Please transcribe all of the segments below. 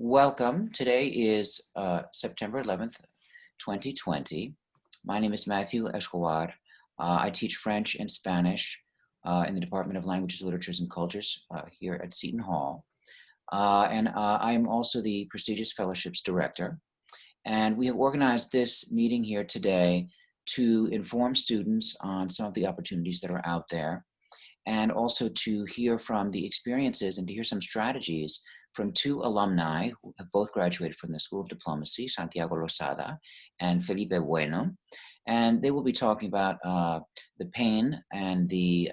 Welcome. Today is September 11th, 2020. My name is Matthew Escobar. I teach French and Spanish in the Department of Languages, Literatures, and Cultures here at Seton Hall. And I am also the prestigious Fellowships Director. And we have organized this meeting here today to inform students on some of the opportunities that are out there, and also to hear from the experiences and to hear some strategies from two alumni who have both graduated from the School of Diplomacy, Santiago Losada and Felipe Bueno. And they will be talking about the Payne and the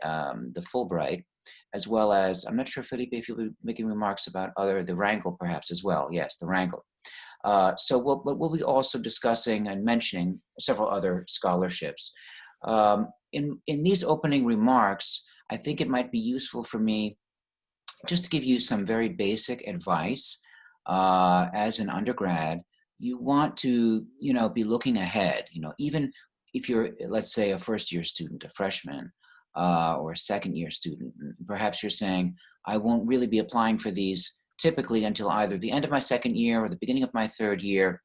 Fulbright, as well as, I'm not sure, Felipe, if you'll be making remarks about the Rangel perhaps as well. Yes, the Rangel. So we'll be also discussing and mentioning several other scholarships. In these opening remarks, I think it might be useful for me just to give you some very basic advice. As an undergrad, you want to, be looking ahead, even if you're, let's say, a first-year student, a freshman, or a second-year student. Perhaps you're saying, I won't really be applying for these typically until either the end of my second year or the beginning of my third year.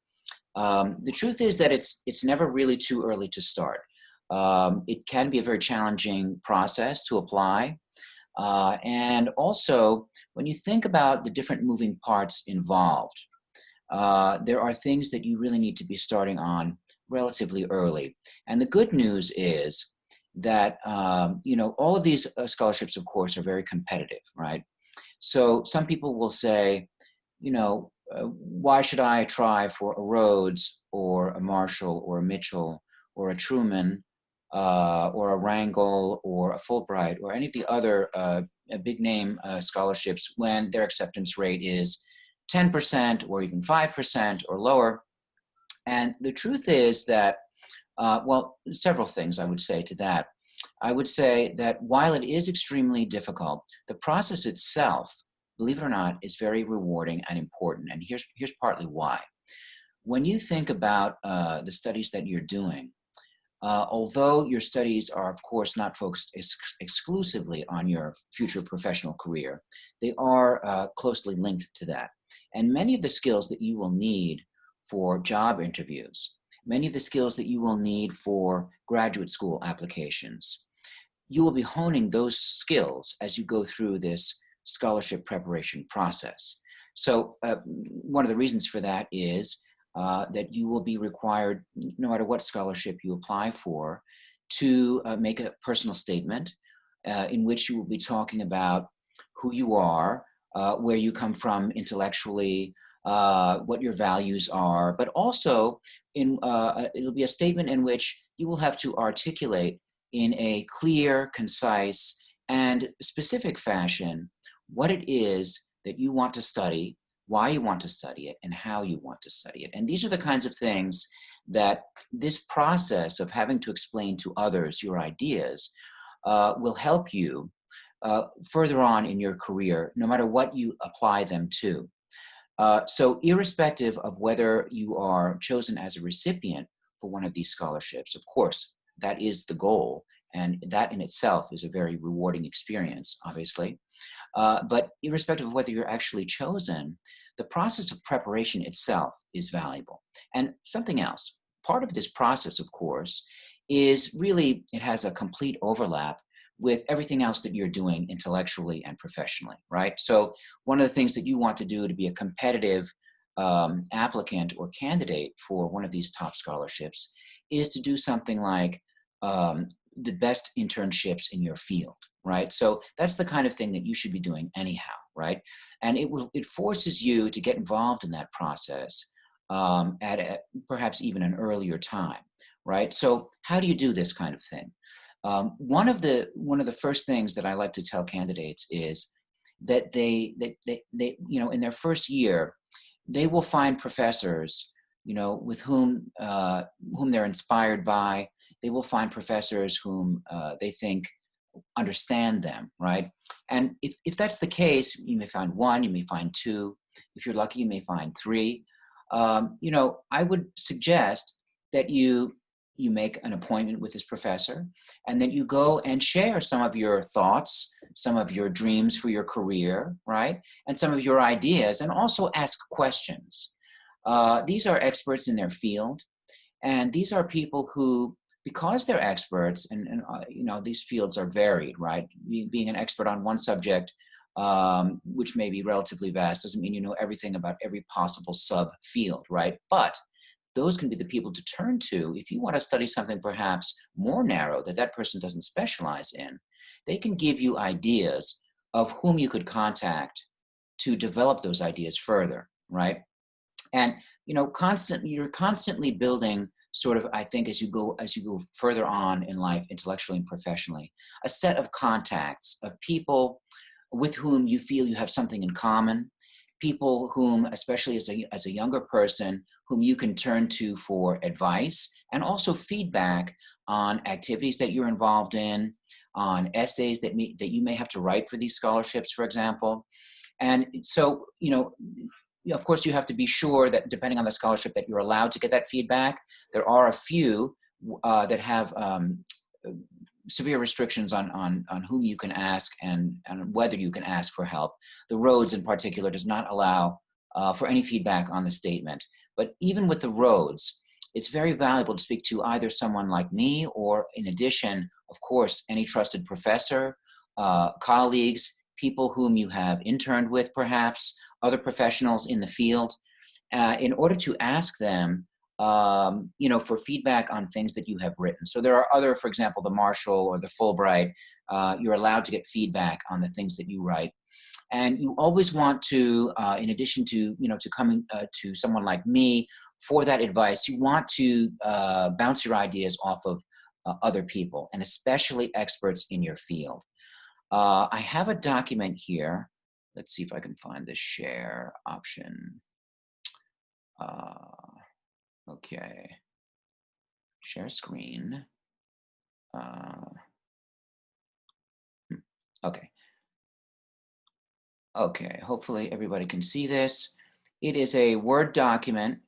The truth is that it's never really too early to start. It can be a very challenging process to apply. And also, when you think about the different moving parts involved, there are things that you really need to be starting on relatively early. And the good news is that, all of these scholarships, of course, are very competitive, right? So some people will say, why should I try for a Rhodes or a Marshall or a Mitchell or a Truman or a Rangel or a Fulbright or any of the other big name scholarships when their acceptance rate is 10% or even 5% or lower? And the truth is that, several things I would say to that. I would say that while it is extremely difficult, the process itself, believe it or not, is very rewarding and important. And here's partly why. When you think about the studies that you're doing, although your studies are, of course, not focused exclusively on your future professional career, they are closely linked to that. And many of the skills that you will need for job interviews, many of the skills that you will need for graduate school applications, you will be honing those skills as you go through this scholarship preparation process. So one of the reasons for that is that you will be required, no matter what scholarship you apply for, to make a personal statement in which you will be talking about who you are, where you come from intellectually, what your values are, but also it'll be a statement in which you will have to articulate in a clear, concise, and specific fashion what it is that you want to study, why you want to study it, and how you want to study it. And these are the kinds of things that this process of having to explain to others your ideas will help you further on in your career, no matter what you apply them to. So irrespective of whether you are chosen as a recipient for one of these scholarships, of course, that is the goal. And that in itself is a very rewarding experience, obviously. But irrespective of whether you're actually chosen, the process of preparation itself is valuable. And something else, part of this process, of course, is really, it has a complete overlap with everything else that you're doing intellectually and professionally, right? So one of the things that you want to do to be a competitive applicant or candidate for one of these top scholarships is to do something like the best internships in your field, right? So that's the kind of thing that you should be doing anyhow, right? And it forces you to get involved in that process at perhaps even an earlier time, right? So how do you do this kind of thing? One of the first things that I like to tell candidates is that they in their first year, they will find professors, with whom they're inspired by. They will find professors whom they think understand them, right? And if that's the case, you may find one, you may find two. If you're lucky, you may find three. I would suggest that you you make an appointment with this professor, and then you go and share some of your thoughts, some of your dreams for your career, right? And some of your ideas, and also ask questions. These are experts in their field, and these are people who, because they're experts, and you know, these fields are varied, right? Being an expert on one subject, which may be relatively vast, doesn't mean you know everything about every possible subfield, right? But those can be the people to turn to if you want to study something perhaps more narrow that that person doesn't specialize in. They can give you ideas of whom you could contact to develop those ideas further, right? And you know, you're constantly building sort of, I think, as you go further on in life, intellectually and professionally, a set of contacts of people with whom you feel you have something in common, people whom, especially as a younger person, whom you can turn to for advice and also feedback on activities that you're involved in, on essays that you may have to write for these scholarships, for example. And so, you know, of course, you have to be sure that depending on the scholarship that you're allowed to get that feedback. There are a few that have severe restrictions on whom you can ask and whether you can ask for help. The Rhodes in particular does not allow for any feedback on the statement. But even with the Rhodes, it's very valuable to speak to either someone like me or, in addition, of course, any trusted professor, colleagues, people whom you have interned with perhaps, other professionals in the field, in order to ask them, you know, for feedback on things that you have written. So there are other, for example, the Marshall or the Fulbright, you're allowed to get feedback on the things that you write. And you always want to, in addition to, you know, to coming to someone like me for that advice, you want to bounce your ideas off of other people, and especially experts in your field. I have a document here. Let's see if I can find the share option. Okay, share screen. Okay. Okay, hopefully everybody can see this. It is a Word document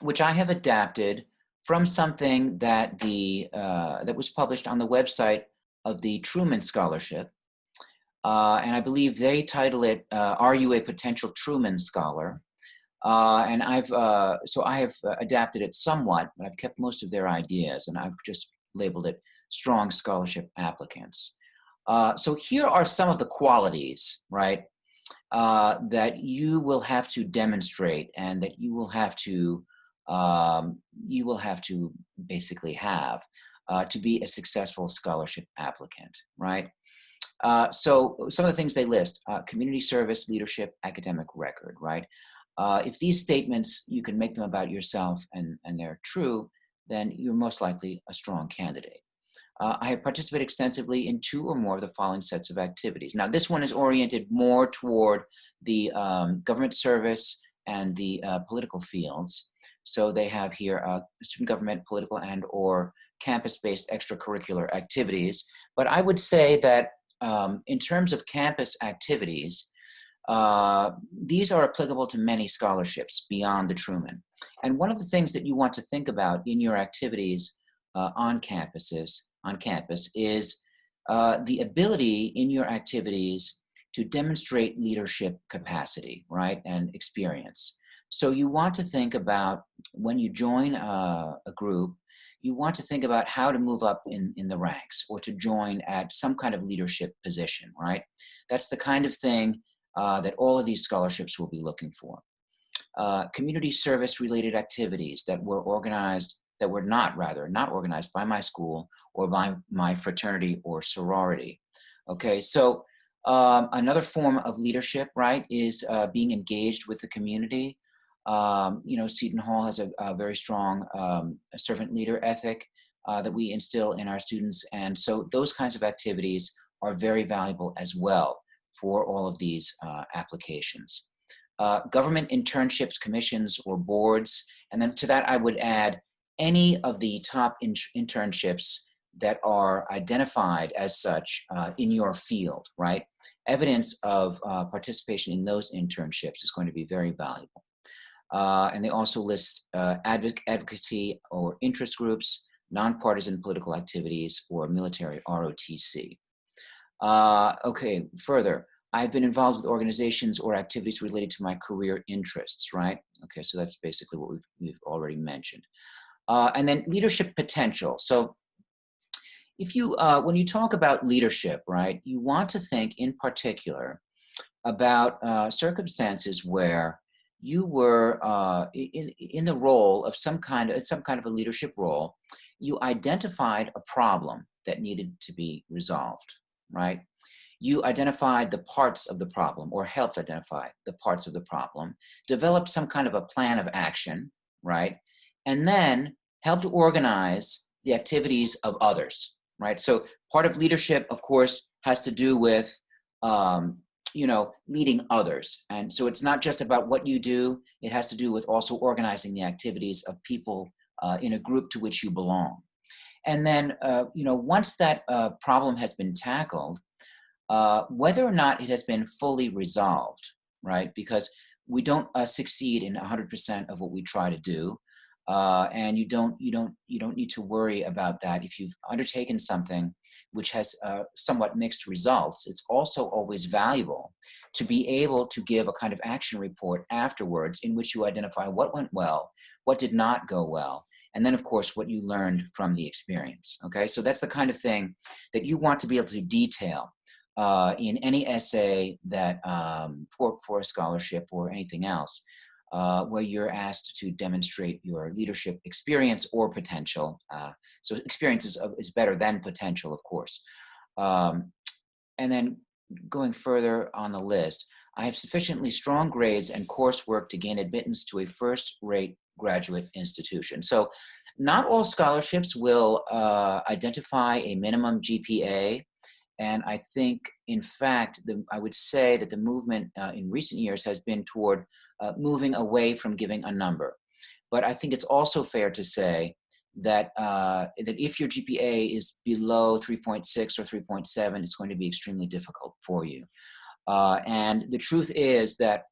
which I have adapted from something that that was published on the website of the Truman Scholarship. And I believe they title it, Are You a Potential Truman Scholar? And so I have adapted it somewhat, but I've kept most of their ideas, and I've just labeled it Strong Scholarship Applicants. So here are some of the qualities, right, that you will have to demonstrate, and that you will have to basically have to be a successful scholarship applicant, right? So some of the things they list: community service, leadership, academic record, right? If these statements, you can make them about yourself and they're true, then you're most likely a strong candidate. I have participated extensively in 2 or more of the following sets of activities. Now, this one is oriented more toward the government service and the political fields. So they have here student government, political, and or campus-based extracurricular activities. But I would say that in terms of campus activities, these are applicable to many scholarships beyond the Truman. And one of the things that you want to think about in your activities on campus is the ability in your activities to demonstrate leadership capacity, right, and experience. So you want to think about, when you join a group, you want to think about how to move up in the ranks or to join at some kind of leadership position, right? That's the kind of thing that all of these scholarships will be looking for. Community service related activities that were not organized by my school or by my fraternity or sorority. Okay, so another form of leadership, right, is being engaged with the community. You know, Seton Hall has a very strong servant leader ethic that we instill in our students. And so those kinds of activities are very valuable as well for all of these applications. Government internships, commissions, or boards. And then to that, I would add any of the top internships that are identified as such in your field, right? Evidence of participation in those internships is going to be very valuable. And they also list advocacy or interest groups, nonpartisan political activities, or military ROTC. Okay, further, I've been involved with organizations or activities related to my career interests, right? Okay, so that's basically what we've already mentioned. And then leadership potential. So if you, when you talk about leadership, right, you want to think in particular about circumstances where you were in the role of some kind of a leadership role. You identified a problem that needed to be resolved, right? You identified the parts of the problem, or helped identify the parts of the problem, developed some kind of a plan of action, right? And then helped organize the activities of others, right? So part of leadership, of course, has to do with, leading others. And so it's not just about what you do, it has to do with also organizing the activities of people in a group to which you belong. And then, once that problem has been tackled, whether or not it has been fully resolved, right? Because we don't succeed in 100% of what we try to do, and you don't need to worry about that. If you've undertaken something which has somewhat mixed results, it's also always valuable to be able to give a kind of action report afterwards in which you identify what went well, what did not go well, and then of course what you learned from the experience. Okay, so that's the kind of thing that you want to be able to detail in any essay that for a scholarship or anything else, where you're asked to demonstrate your leadership experience or potential. So experience is better than potential, of course. And then going further on the list, I have sufficiently strong grades and coursework to gain admittance to a first-rate graduate institution. So not all scholarships will identify a minimum GPA. And I think, in fact, I would say that the movement in recent years has been toward moving away from giving a number. But I think it's also fair to say that that if your GPA is below 3.6 or 3.7, it's going to be extremely difficult for you. And the truth is that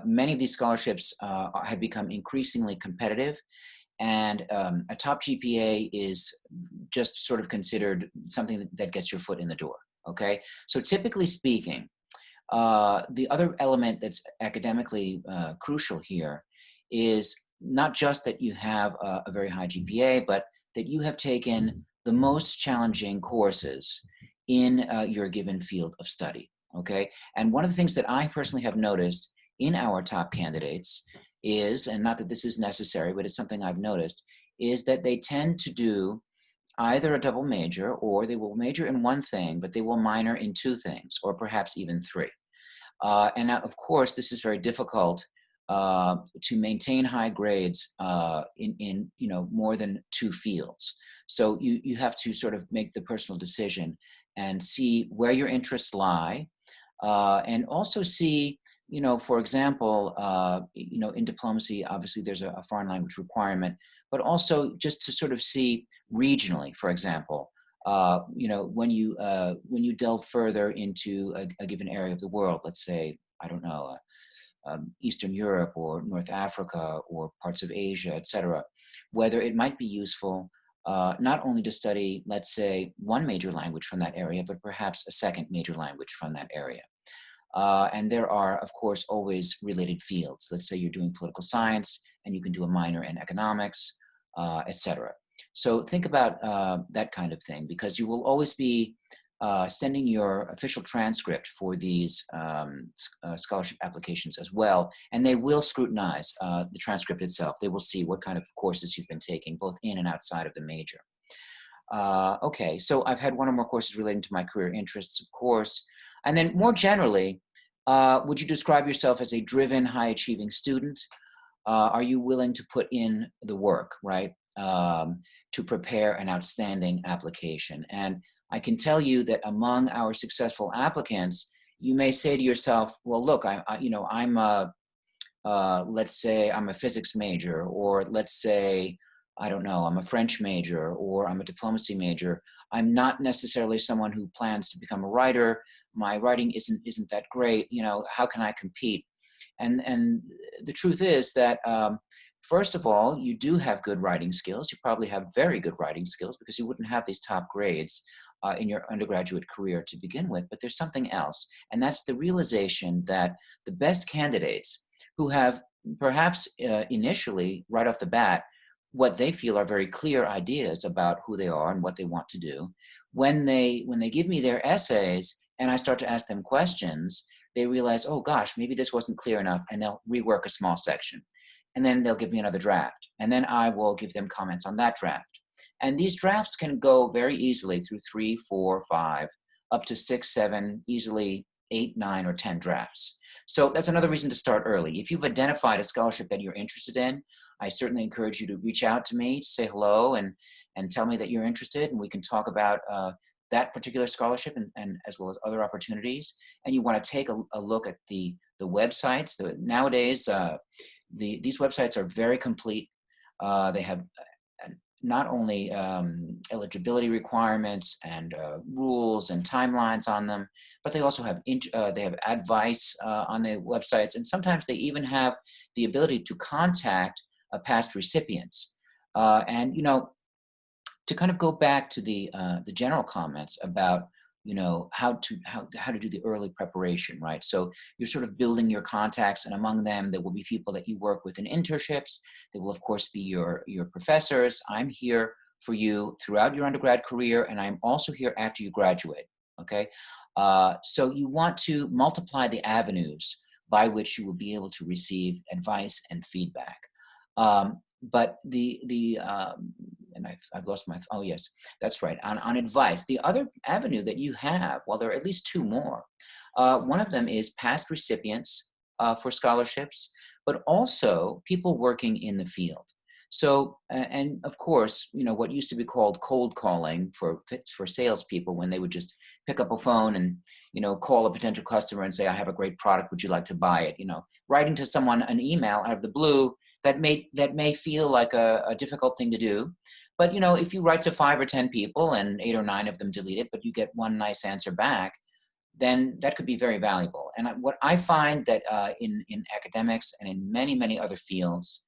many of these scholarships have become increasingly competitive. And a top GPA is just sort of considered something that gets your foot in the door, okay? So typically speaking, the other element that's academically crucial here is not just that you have a very high GPA, but that you have taken the most challenging courses in your given field of study, okay? And one of the things that I personally have noticed in our top candidates is, and not that this is necessary, but it's something I've noticed, is that they tend to do either a double major, or they will major in one thing, but they will minor in two things, or perhaps even three. And now, of course, this is very difficult to maintain high grades in more than two fields. So you have to sort of make the personal decision and see where your interests lie, and also see, for example, in diplomacy, obviously there's a foreign language requirement, but also just to sort of see regionally, for example, when you delve further into a given area of the world, let's say, I don't know, Eastern Europe or North Africa or parts of Asia, etc., whether it might be useful not only to study, let's say, one major language from that area, but perhaps a second major language from that area. And there are, of course, always related fields. Let's say you're doing political science and you can do a minor in economics, etc. So think about that kind of thing, because you will always be sending your official transcript for these scholarship applications as well. And they will scrutinize the transcript itself. They will see what kind of courses you've been taking, both in and outside of the major. Okay, so I've had one or more courses relating to my career interests, of course. And then more generally, would you describe yourself as a driven, high-achieving student? Are you willing to put in the work, right, to prepare an outstanding application? And I can tell you that among our successful applicants, you may say to yourself, well, look, let's say I'm a physics major, or let's say, I don't know, I'm a French major, or I'm a diplomacy major. I'm not necessarily someone who plans to become a writer. My writing isn't that great. How can I compete? And the truth is that first of all, you do have good writing skills. You probably have very good writing skills because you wouldn't have these top grades in your undergraduate career to begin with. But there's something else, and that's the realization that the best candidates who have perhaps initially, right off the bat, what they feel are very clear ideas about who they are and what they want to do. When they give me their essays and I start to ask them questions, they realize, oh gosh, maybe this wasn't clear enough, and they'll rework a small section. And then they'll give me another draft. And then I will give them comments on that draft. And these drafts can go very easily through 3, 4, 5, up to 6, 7, easily 8, 9, or 10 drafts. So that's another reason to start early. If you've identified a scholarship that you're interested in, I certainly encourage you to reach out to me, to say hello, and tell me that you're interested, and we can talk about that particular scholarship and as well as other opportunities. And you want to take a look at the websites. Nowadays, these websites are very complete. They have not only eligibility requirements and rules and timelines on them, but they also have they have advice on the websites, and sometimes they even have the ability to contact past recipients. And to kind of go back to the general comments about how to do the early preparation, right? So you're sort of building your contacts, and among them there will be people that you work with in internships. There will of course be your professors. I'm here for you throughout your undergrad career, and I'm also here after you graduate. Okay, so you want to multiply the avenues by which you will be able to receive advice and feedback. But and I've lost my, oh yes, that's right, on advice. The other avenue that you have, well, there are at least two more. One of them is past recipients for scholarships, but also people working in the field. So, and of course, what used to be called cold calling for salespeople, when they would just pick up a phone and, call a potential customer and say, I have a great product, would you like to buy it? Writing to someone an email out of the blue, that may feel like a difficult thing to do. But if you write to 5 or 10 people and 8 or 9 of them delete it, but you get one nice answer back, then that could be very valuable. And what I find that in academics and in many, many other fields,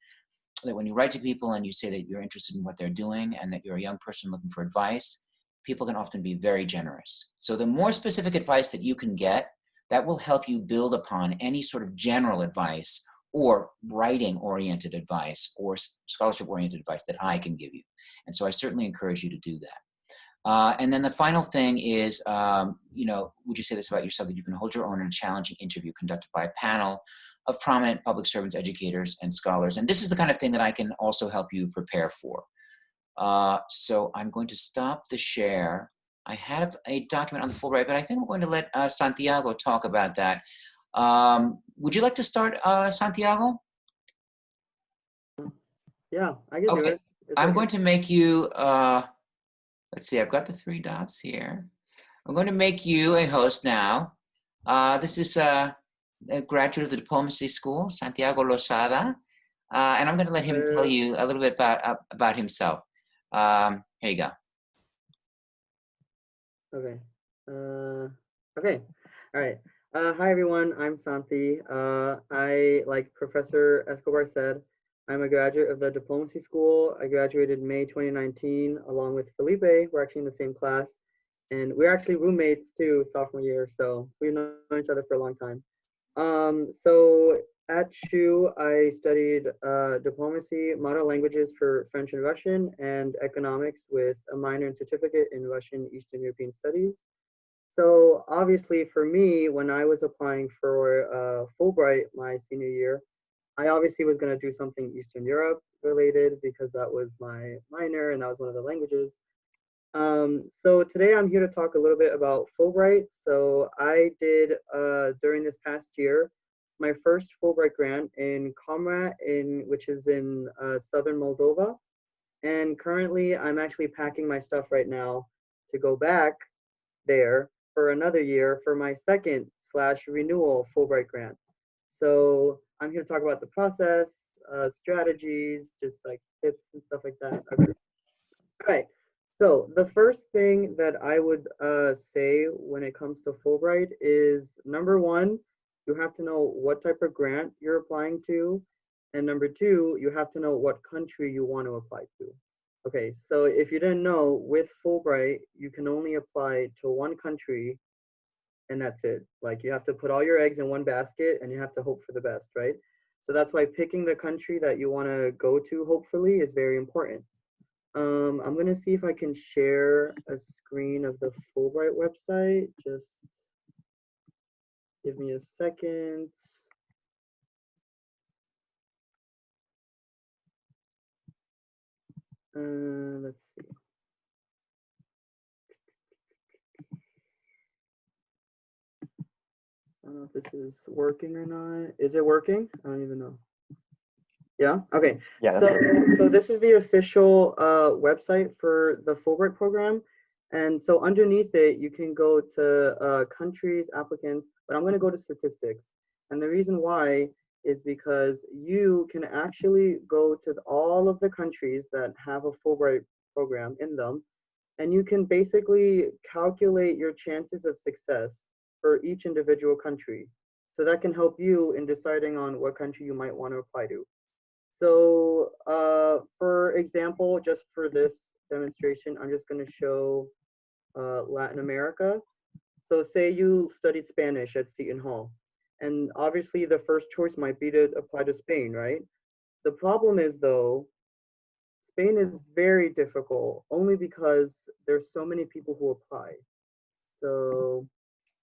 that when you write to people and you say that you're interested in what they're doing and that you're a young person looking for advice, people can often be very generous. So the more specific advice that you can get, that will help you build upon any sort of general advice or writing-oriented advice or scholarship-oriented advice that I can give you. And so I certainly encourage you to do that. And then the final thing is, would you say this about yourself, that you can hold your own in a challenging interview conducted by a panel of prominent public servants, educators, and scholars. And this is the kind of thing that I can also help you prepare for. So I'm going to stop the share. I have a document on the Fulbright, but I think I'm going to let Santiago talk about that. Would you like to start, Santiago? Yeah, I can do it. I'm going to make you, let's see, I've got the 3 dots here. I'm going to make you a host now. This is a graduate of the Diplomacy School, Santiago Losada, and I'm going to let him tell you a little bit about himself. Here you go. Okay. Okay. All right. Hi, everyone. I'm Santi. Like Professor Escobar said, I'm a graduate of the Diplomacy School. I graduated May 2019 along with Felipe. We're actually in the same class. And we're actually roommates too, sophomore year. So we've known each other for a long time. So at SHU, I studied diplomacy, modern languages for French and Russian, and economics with a minor and certificate in Russian Eastern European Studies. So obviously for me, when I was applying for Fulbright my senior year, I obviously was going to do something Eastern Europe related because that was my minor and that was one of the languages. So today I'm here to talk a little bit about Fulbright. So I did, during this past year, my first Fulbright grant in Comrat, which is in southern Moldova. And currently I'm actually packing my stuff right now to go back there for another year for my second / renewal Fulbright grant. So I'm here to talk about the process, strategies, just like tips and stuff like that. Okay. All right. So the first thing that I would say when it comes to Fulbright is, number one, you have to know what type of grant you're applying to. And number two, you have to know what country you want to apply to. Okay, so if you didn't know, with Fulbright, you can only apply to one country and that's it. Like you have to put all your eggs in one basket and you have to hope for the best, right? So that's why picking the country that you want to go to, hopefully, is very important. I'm gonna see if I can share a screen of the Fulbright website. Just give me a second. Let's see. I don't know if this is working or not. Is it working? I don't even know. Yeah. Okay. Yeah, So this is the official website for the Fulbright program, and so underneath it you can go to countries, applicants, but I'm going to go to statistics, and the reason why is because you can actually go to all of the countries that have a Fulbright program in them, and you can basically calculate your chances of success for each individual country. So that can help you in deciding on what country you might want to apply to. So for example, just for this demonstration, I'm just going to show Latin America. So say you studied Spanish at Seton Hall, and obviously the first choice might be to apply to Spain, right? The problem is though, Spain is very difficult only because there's so many people who apply. So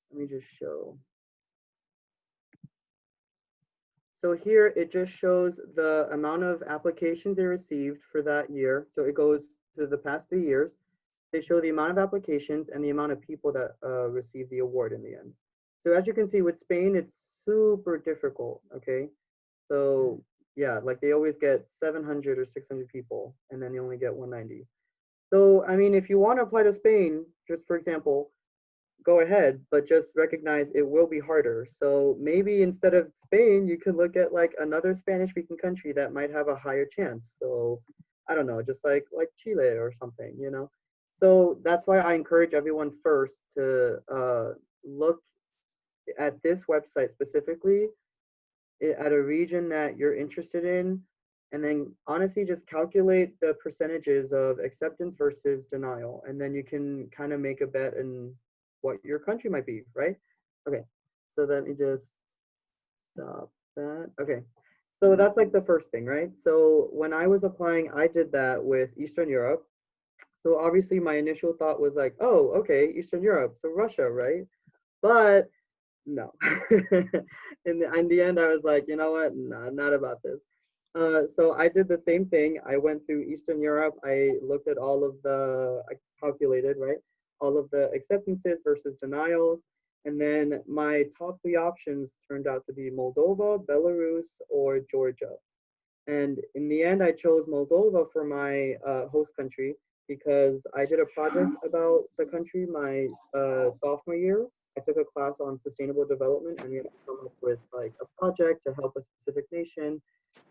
let me just show. So here it just shows the amount of applications they received for that year. So it goes to the past 3 years. They show the amount of applications and the amount of people that received the award in the end. So as you can see with Spain, it's super difficult, okay? So yeah, like they always get 700 or 600 people and then they only get 190. So, I mean, if you want to apply to Spain, just for example, go ahead, but just recognize it will be harder. So maybe instead of Spain, you could look at like another Spanish-speaking country that might have a higher chance. So I don't know, just like Chile or something, you know. So that's why I encourage everyone first to look at this website specifically at a region that you're interested in, and then honestly just calculate the percentages of acceptance versus denial, and then you can kind of make a bet in what your country might be, right? Okay, so let me just stop that. Okay, so that's like the first thing, right? So when I was applying, I did that with Eastern Europe. So obviously my initial thought was like, oh, okay, Eastern Europe, so Russia, right? But no. In the end, I was like, you know what? Nah, not about this. So I did the same thing. I went through Eastern Europe. I looked at all of I calculated, right? All of the acceptances versus denials. And then my top three options turned out to be Moldova, Belarus, or Georgia. And in the end, I chose Moldova for my host country because I did a project about the country my sophomore year. I took a class on sustainable development and we had to come up with like a project to help a specific nation.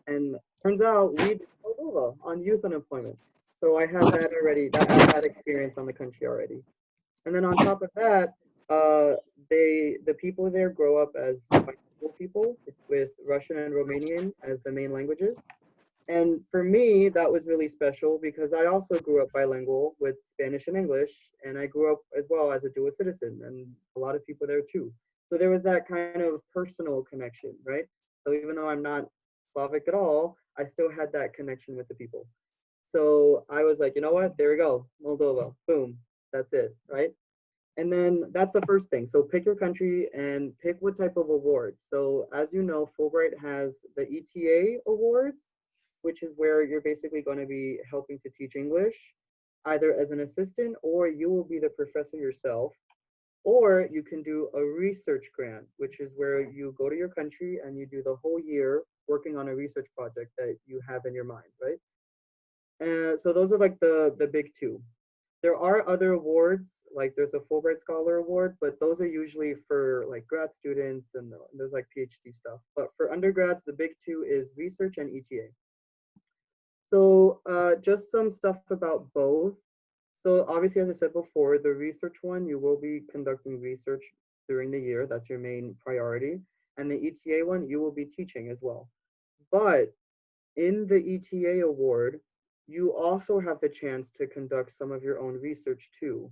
And turns out we did Moldova on youth unemployment. So I had that already, I had that experience on the country already. And then on top of that, the people there grow up as bilingual people with Russian and Romanian as the main languages. And for me, that was really special because I also grew up bilingual with Spanish and English, and I grew up as well as a dual citizen, and a lot of people there too. So there was that kind of personal connection, right? So even though I'm not Slavic at all, I still had that connection with the people. So I was like, you know what? There we go, Moldova. Boom, that's it, right? And then that's the first thing. So pick your country and pick what type of award. So as you know, Fulbright has the ETA awards, which is where you're basically going to be helping to teach English, either as an assistant or you will be the professor yourself. Or you can do a research grant, which is where you go to your country and you do the whole year working on a research project that you have in your mind, right? So those are like the big two. There are other awards, like there's a Fulbright Scholar Award, but those are usually for like grad students and there's like PhD stuff. But for undergrads, the big two is research and ETA. So just some stuff about both. So obviously, as I said before, the research one, you will be conducting research during the year. That's your main priority. And the ETA one, you will be teaching as well. But in the ETA award, you also have the chance to conduct some of your own research too.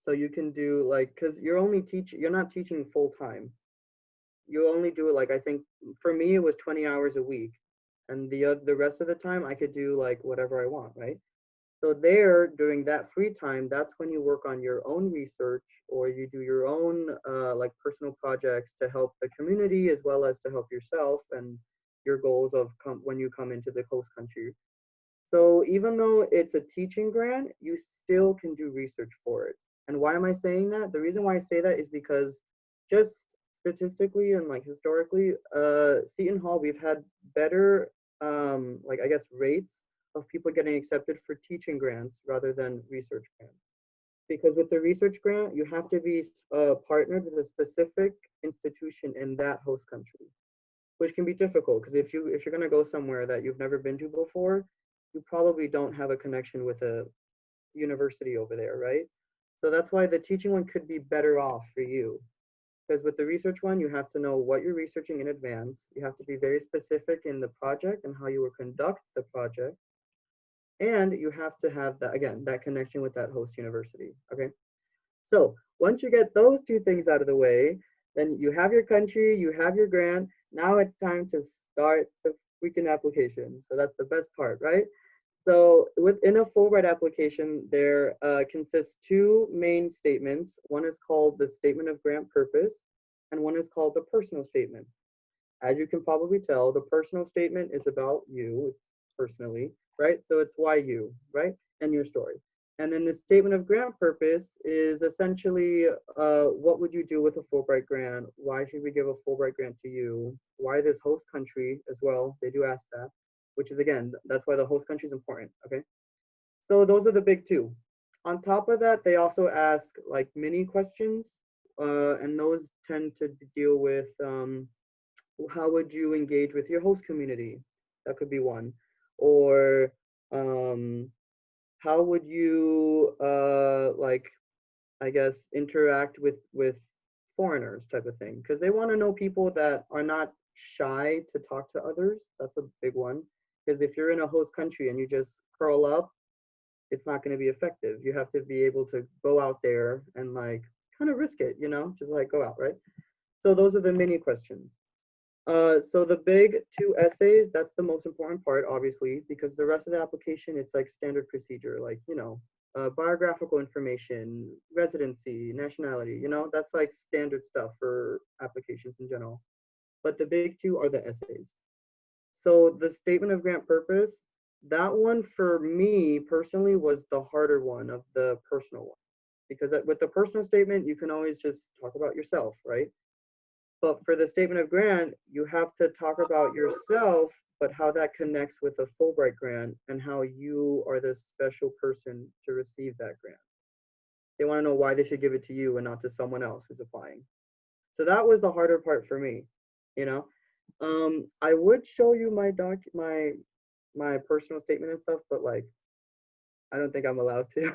So you can do like, because you're not teaching full time. You only do it like, I think for me it was 20 hours a week, and the rest of the time I could do like whatever I want, right? So there, during that free time, that's when you work on your own research, or you do your own like personal projects to help the community as well as to help yourself and your goals of when you come into the host country. So even though it's a teaching grant, you still can do research for it. And why am I saying that? The reason why I say that is because just statistically and like historically, Seton Hall, we've had better, like I guess, rates of people getting accepted for teaching grants rather than research grants. Because with the research grant, you have to be partnered with a specific institution in that host country, which can be difficult because if you're going to go somewhere that you've never been to before, you probably don't have a connection with a university over there, right? So that's why the teaching one could be better off for you. Because with the research one, you have to know what you're researching in advance. You have to be very specific in the project and how you will conduct the project. And you have to have that, again, that connection with that host university. Okay. So once you get those two things out of the way, then you have your country, you have your grant. Now it's time to start the freaking application. So that's the best part, right? So within a Fulbright application, there consists two main statements. One is called the statement of grant purpose, and one is called the personal statement. As you can probably tell, the personal statement is about you personally, right? So it's why you, right? And your story. And then the statement of grant purpose is essentially what would you do with a Fulbright grant? Why should we give a Fulbright grant to you? Why this host country as well? They do ask that, which is again, that's why the host country is important, okay? So those are the big two. On top of that, they also ask like mini questions, and those tend to deal with how would you engage with your host community? That could be one. Or how would you like I guess interact with foreigners type of thing? Because they want to know people that are not shy to talk to others. That's a big one. Because if you're in a host country and you just curl up, it's not going to be effective. You have to be able to go out there and like kind of risk it, just like go out, right? So those are the mini questions. So the big two essays, that's the most important part, obviously, because the rest of the application, it's like standard procedure, like, biographical information, residency, nationality, that's like standard stuff for applications in general. But the big two are the essays. So the statement of grant purpose, that one for me personally was the harder one of the personal one. Because with the personal statement, you can always just talk about yourself, right? But for the statement of grant, you have to talk about yourself, but how that connects with a Fulbright grant and how you are the special person to receive that grant. They want to know why they should give it to you and not to someone else who's applying. So that was the harder part for me, you know. I would show you my personal statement and stuff, but like I don't think I'm allowed to.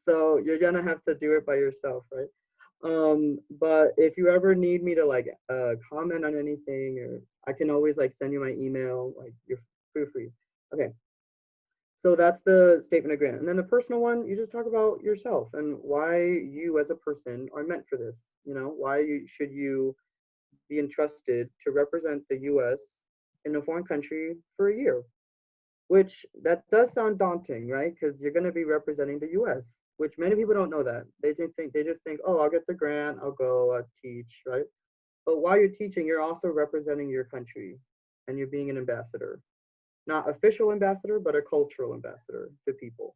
So you're gonna have to do it by yourself, right? But if you ever need me to like comment on anything, or I can always like send you my email, like you're feel free. Okay. So that's the statement of grant. And then the personal one, you just talk about yourself and why you as a person are meant for this. Why should you be entrusted to represent the US in a foreign country for a year? Which that does sound daunting, right? Because you're going to be representing the U.S., which many people don't know that. They just think, oh, I'll get the grant, I'll go, I'll teach, right? But while you're teaching, you're also representing your country, and you're being an ambassador, not official ambassador, but a cultural ambassador to people,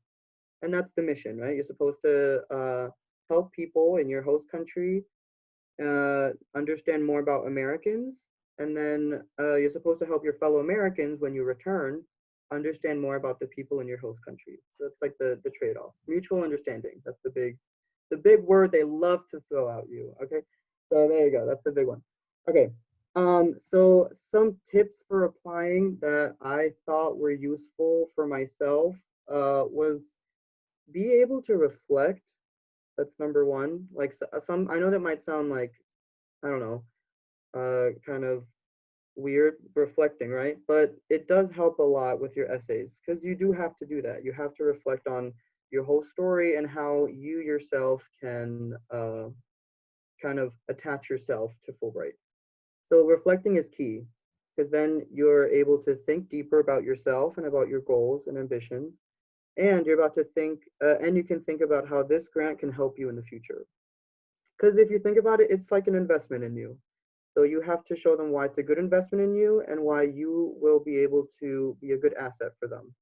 and that's the mission, right? You're supposed to help people in your host country understand more about Americans, and then you're supposed to help your fellow Americans when you return understand more about the people in your host country. So that's like the trade-off. Mutual understanding. That's the big word they love to throw at you. Okay, so there you go. That's the big one. Okay. So some tips for applying that I thought were useful for myself was be able to reflect. That's number one. Like some, I know that might sound like I don't know, kind of weird reflecting, right? But it does help a lot with your essays because you do have to do that. You have to reflect on your whole story and how you yourself can kind of attach yourself to Fulbright. So reflecting is key because then you're able to think deeper about yourself and about your goals and ambitions. And you're about to think, and you can think about how this grant can help you in the future. Because if you think about it, it's like an investment in you. So you have to show them why it's a good investment in you and why you will be able to be a good asset for them.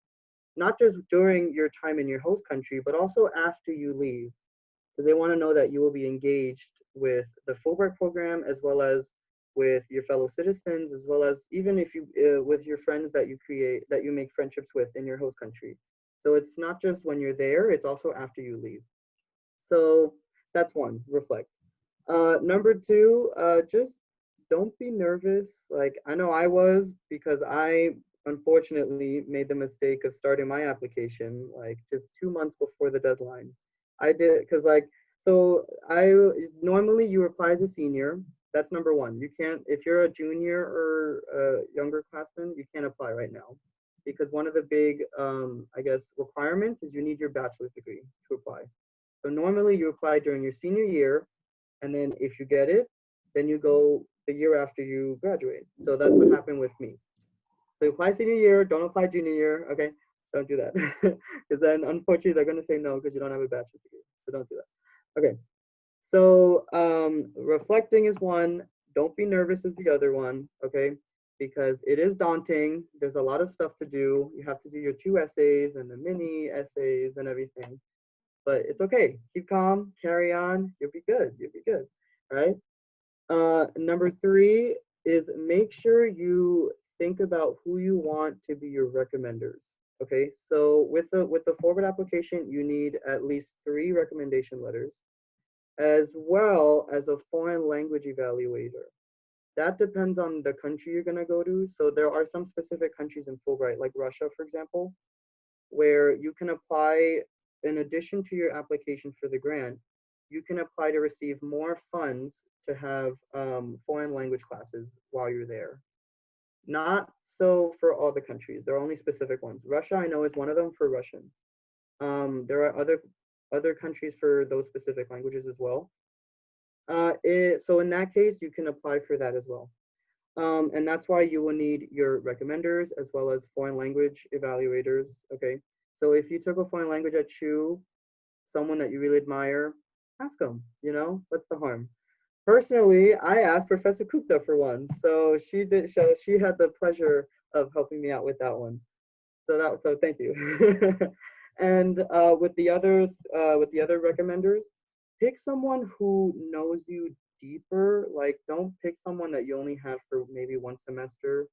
Not just during your time in your host country, but also after you leave, because they want to know that you will be engaged with the Fulbright program as well as with your fellow citizens, as well as even if you with your friends that you create, that you make friendships with in your host country. So it's not just when you're there, it's also after you leave. So that's one, reflect. Number two, just don't be nervous. Like I know I was because I unfortunately made the mistake of starting my application like just 2 months before the deadline. I did because like so I normally you apply as a senior. That's number one. You can't if you're a junior or a younger classman, you can't apply right now because one of the big I guess requirements is you need your bachelor's degree to apply. So normally you apply during your senior year and then if you get it, then you go the year after you graduate. So that's what happened with me. So you apply senior year, don't apply junior year. Okay, don't do that because then unfortunately they're gonna say no because you don't have a bachelor's degree. So don't do that. Okay, so reflecting is one. Don't be nervous is the other one. Okay, because it is daunting. There's a lot of stuff to do. You have to do your two essays and the mini essays and everything, but it's okay. Keep calm, carry on. You'll be good. You'll be good. All right. Number three is make sure you think about who you want to be your recommenders. Okay. So with the Fulbright application, you need at least 3 recommendation letters, as well as a foreign language evaluator. That depends on the country you're gonna go to. So there are some specific countries in Fulbright, like Russia, for example, where you can apply, in addition to your application for the grant, you can apply to receive more funds to have foreign language classes while you're there. Not so for all the countries. There are only specific ones. Russia, I know, is one of them for Russian. There are other countries for those specific languages as well. So in that case, you can apply for that as well. And that's why you will need your recommenders as well as foreign language evaluators. Okay. So if you took a foreign language at CHU, someone that you really admire, ask them, what's the harm? Personally, I asked Professor Kupta for one. So she had the pleasure of helping me out with that one. So thank you. And with the other recommenders, pick someone who knows you deeper. Like don't pick someone that you only had for maybe one semester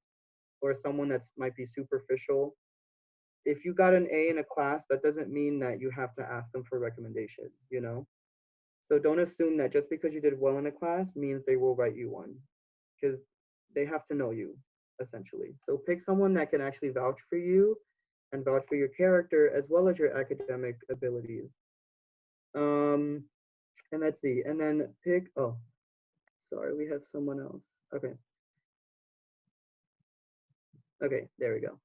or someone that's might be superficial. If you got an A in a class, that doesn't mean that you have to ask them for a recommendation. So don't assume that just because you did well in a class means they will write you one, because they have to know you essentially. So pick someone that can actually vouch for you and vouch for your character as well as your academic abilities. Um, and let's see, and then pick, oh, sorry, we have someone else. Okay, there we go.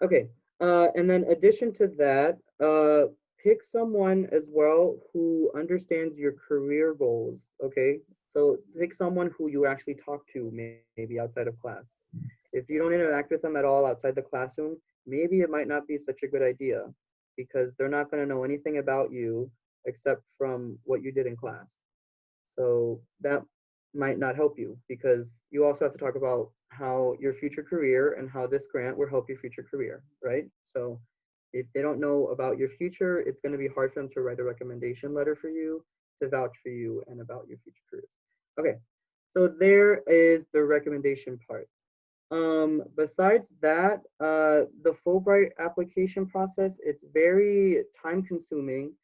Okay, and then addition to that, pick someone as well who understands your career goals, okay? So pick someone who you actually talk to maybe outside of class. If you don't interact with them at all outside the classroom, maybe it might not be such a good idea because they're not gonna know anything about you except from what you did in class. So that might not help you because you also have to talk about how your future career and how this grant will help your future career, right? So if they don't know about your future, it's going to be hard for them to write a recommendation letter for you, to vouch for you and about your future careers. Okay, so there is the recommendation part. Besides that, the Fulbright application process, it's very time consuming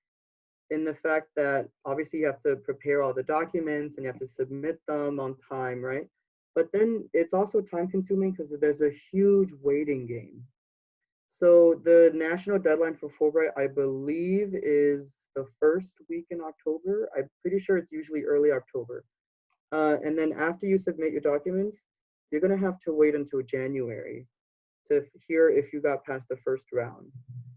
in the fact that obviously you have to prepare all the documents and you have to submit them on time, right? But then it's also time consuming because there's a huge waiting game. So the national deadline for Fulbright, I believe, is the first week in October. I'm pretty sure it's usually early October. And then after you submit your documents, you're going to have to wait until January to hear if you got past the first round.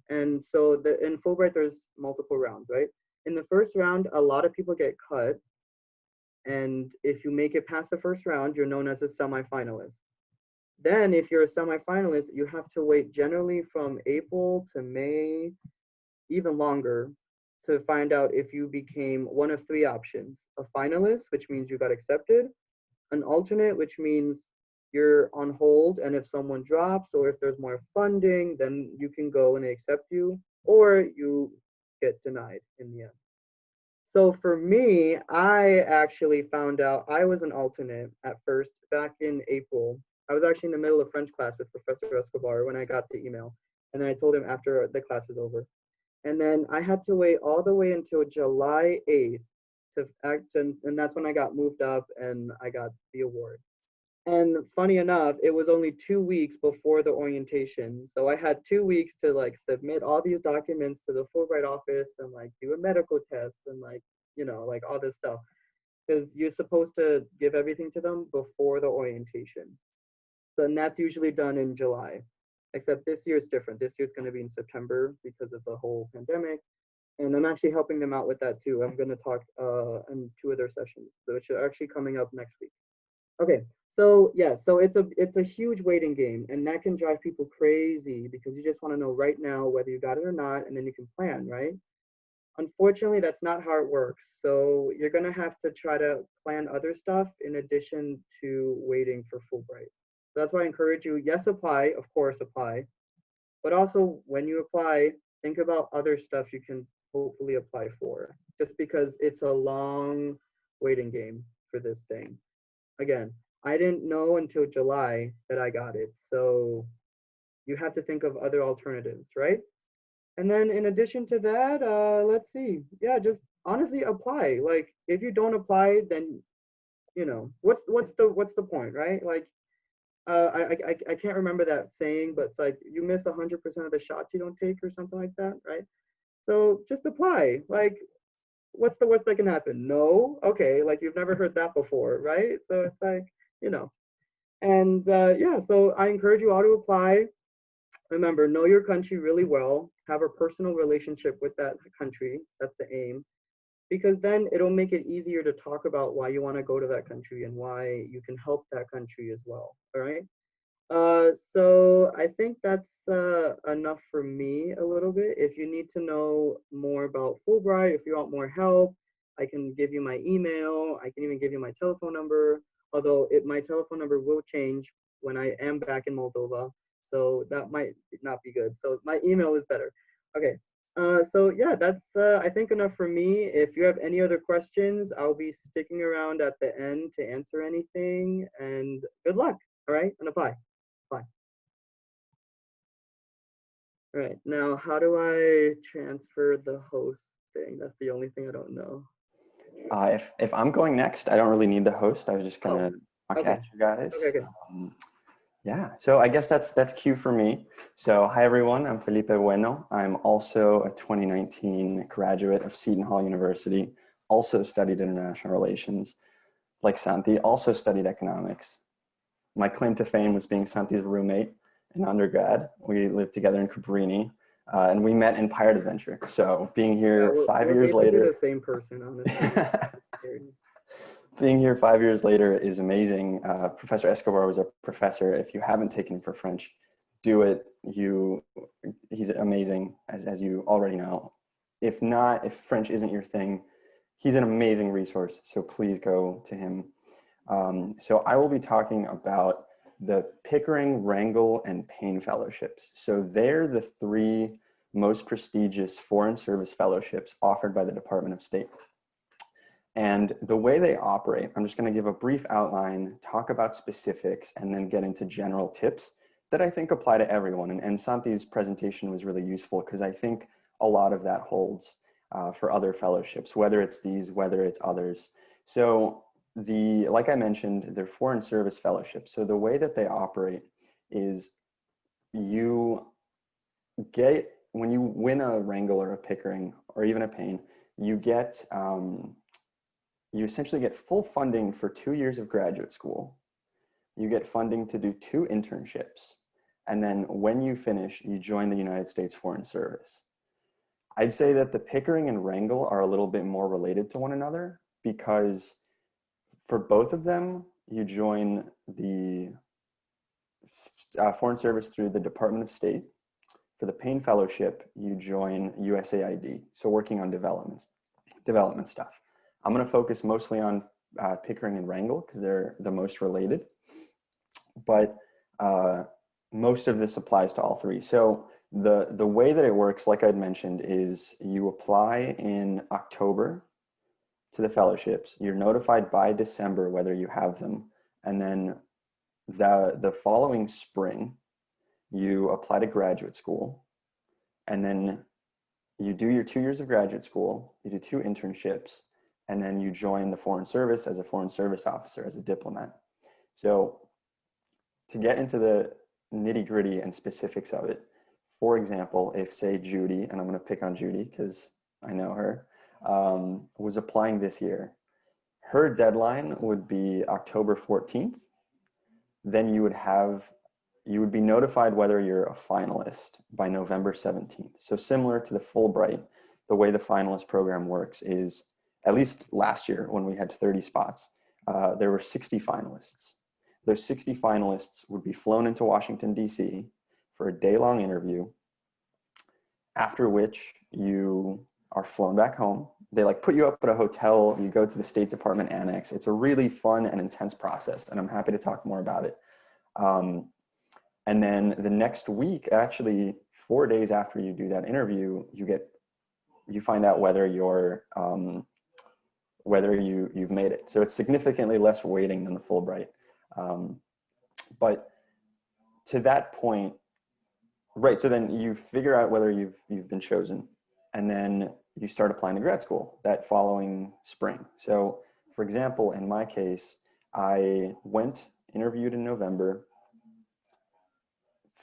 And so in Fulbright, there's multiple rounds, right? In the first round, a lot of people get cut. And if you make it past the first round, you're known as a semifinalist. Then if you're a semifinalist, you have to wait generally from April to May, even longer, to find out if you became one of three options: a finalist, which means you got accepted; an alternate, which means you're on hold, and if someone drops or if there's more funding, then you can go and they accept you, or you get denied in the end. So for me, I actually found out I was an alternate at first back in April. I was actually in the middle of French class with Professor Escobar when I got the email. And then I told him after the class is over. And then I had to wait all the way until July 8th to act, and that's when I got moved up and I got the award. And funny enough, it was only 2 weeks before the orientation. So I had 2 weeks to like submit all these documents to the Fulbright office and like do a medical test and like, like all this stuff. Because you're supposed to give everything to them before the orientation. So, and that's usually done in July. Except this year it's different. This year it's going to be in September because of the whole pandemic. And I'm actually helping them out with that too. I'm going to talk in 2 other sessions, which are actually coming up next week. Okay, so yeah, so it's a huge waiting game, and that can drive people crazy because you just want to know right now whether you got it or not, and then you can plan, right? Unfortunately, that's not how it works. So you're gonna have to try to plan other stuff in addition to waiting for Fulbright. So that's why I encourage you, yes, apply, of course, apply, but also when you apply, think about other stuff you can hopefully apply for, just because it's a long waiting game for this thing. Again, I didn't know until July that I got it. So you have to think of other alternatives, right? And then in addition to that, let's see. Yeah, just honestly apply. Like if you don't apply, then what's the point, right? Like I can't remember that saying, but it's like you miss 100% of the shots you don't take or something like that, right? So just apply. Like what's the worst that can happen? No? Okay, like you've never heard that before, right? So it's like, you know. And yeah, so I encourage you all to apply. Remember, know your country really well. Have a personal relationship with that country. That's the aim. Because then it'll make it easier to talk about why you want to go to that country and why you can help that country as well. All right. So I think that's enough for me a little bit. If you need to know more about Fulbright, if you want more help, I can give you my email. I can even give you my telephone number, although my telephone number will change when I am back in Moldova. So that might not be good. So my email is better. Okay. So yeah, that's I think enough for me. If you have any other questions, I'll be sticking around at the end to answer anything. And good luck. All right, and apply. Fine. All right, now how do I transfer the host thing? That's the only thing I don't know. If I'm going next, I don't really need the host. I was just gonna talk okay. at you guys. Okay. Yeah, so I guess that's cue for me. So hi everyone, I'm Felipe Bueno. I'm also a 2019 graduate of Seton Hall University, also studied international relations. Like Santi, also studied economics. My claim to fame was being Santi's roommate in undergrad. We lived together in Cabrini, and we met in Pirate Adventure. So being here Yeah, 5 we're years basically later, the same person, honestly. being here 5 years later is amazing. Professor Escobar was a professor. If you haven't taken him for French, do it. He's amazing, as you already know. If not, if French isn't your thing, he's an amazing resource. So please go to him. So I will be talking about the Pickering, Rangel, and Payne fellowships. So they're the three most prestigious foreign service fellowships offered by the Department of State. And the way they operate, I'm just going to give a brief outline, talk about specifics, and then get into general tips that I think apply to everyone. And Santi's presentation was really useful because I think a lot of that holds for other fellowships, whether it's these, whether it's others. So like I mentioned, they're foreign service fellowships. So the way that they operate is when you win a Rangel or a Pickering or even a Payne, you essentially get full funding for 2 years of graduate school, you get funding to do 2 internships. And then when you finish, you join the United States Foreign Service. I'd say that the Pickering and Rangel are a little bit more related to one another because for both of them, you join the Foreign Service through the Department of State. For the Payne Fellowship, you join USAID, so working on development stuff. I'm going to focus mostly on Pickering and Rangel because they're the most related, but most of this applies to all 3. So the way that it works, like I'd mentioned, is you apply in October to the fellowships. You're notified by December whether you have them, and then the following spring, you apply to graduate school, and then you do your 2 years of graduate school, you do 2 internships, and then you join the Foreign Service as a Foreign Service officer, as a diplomat. So to get into the nitty-gritty and specifics of it, for example, if say Judy, and I'm going to pick on Judy because I know her, was applying this year, her deadline would be October 14th. Then you would be notified whether you're a finalist by November 17th. So similar to the Fulbright, the way the Finalist Program works is, at least last year when we had 30 spots, there were 60 finalists. Those 60 finalists would be flown into Washington, D.C. for a day-long interview, after which you are flown back home. They put you up at a hotel, you go to the State Department annex. It's a really fun and intense process, and I'm happy to talk more about it. And then the next week, actually 4 days after you do that interview, you find out whether you've made it. So it's significantly less waiting than the Fulbright. But to that point, right, so then you figure out whether you've been chosen, and then you start applying to grad school that following spring. So for example, in my case, I interviewed in November,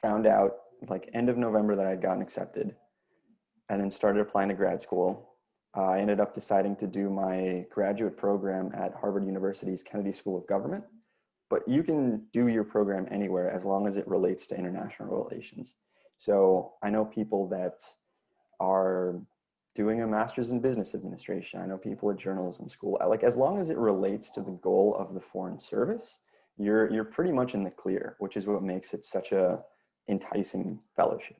found out end of November that I'd gotten accepted, and then started applying to grad school. I ended up deciding to do my graduate program at Harvard University's Kennedy School of Government, but you can do your program anywhere as long as it relates to international relations. So I know people that are doing a master's in business administration. I know people at journalism school. As long as it relates to the goal of the Foreign Service, you're pretty much in the clear, which is what makes it such a enticing fellowship.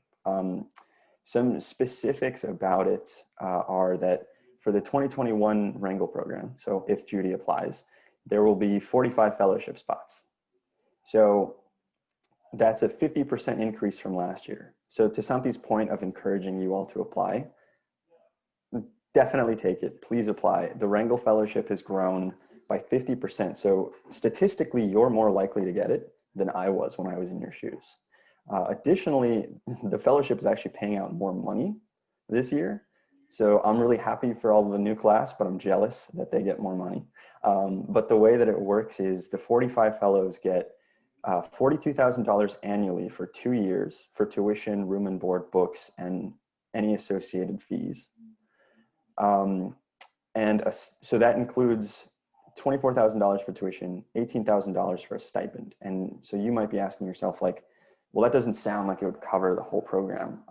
Some specifics about it are that for the 2021 Rangel program, so if Judy applies, there will be 45 fellowship spots. So that's a 50% increase from last year. So to Santi's point of encouraging you all to apply, definitely take it. Please apply. The Rangel Fellowship has grown by 50%. So statistically, you're more likely to get it than I was when I was in your shoes. Additionally, the fellowship is actually paying out more money this year. So I'm really happy for all the new class, but I'm jealous that they get more money. But the way that it works is the 45 fellows get $42,000 annually for 2 years for tuition, room and board, books, and any associated fees. So that includes $24,000 for tuition, $18,000 for a stipend. And so you might be asking yourself, well, that doesn't sound like it would cover the whole program.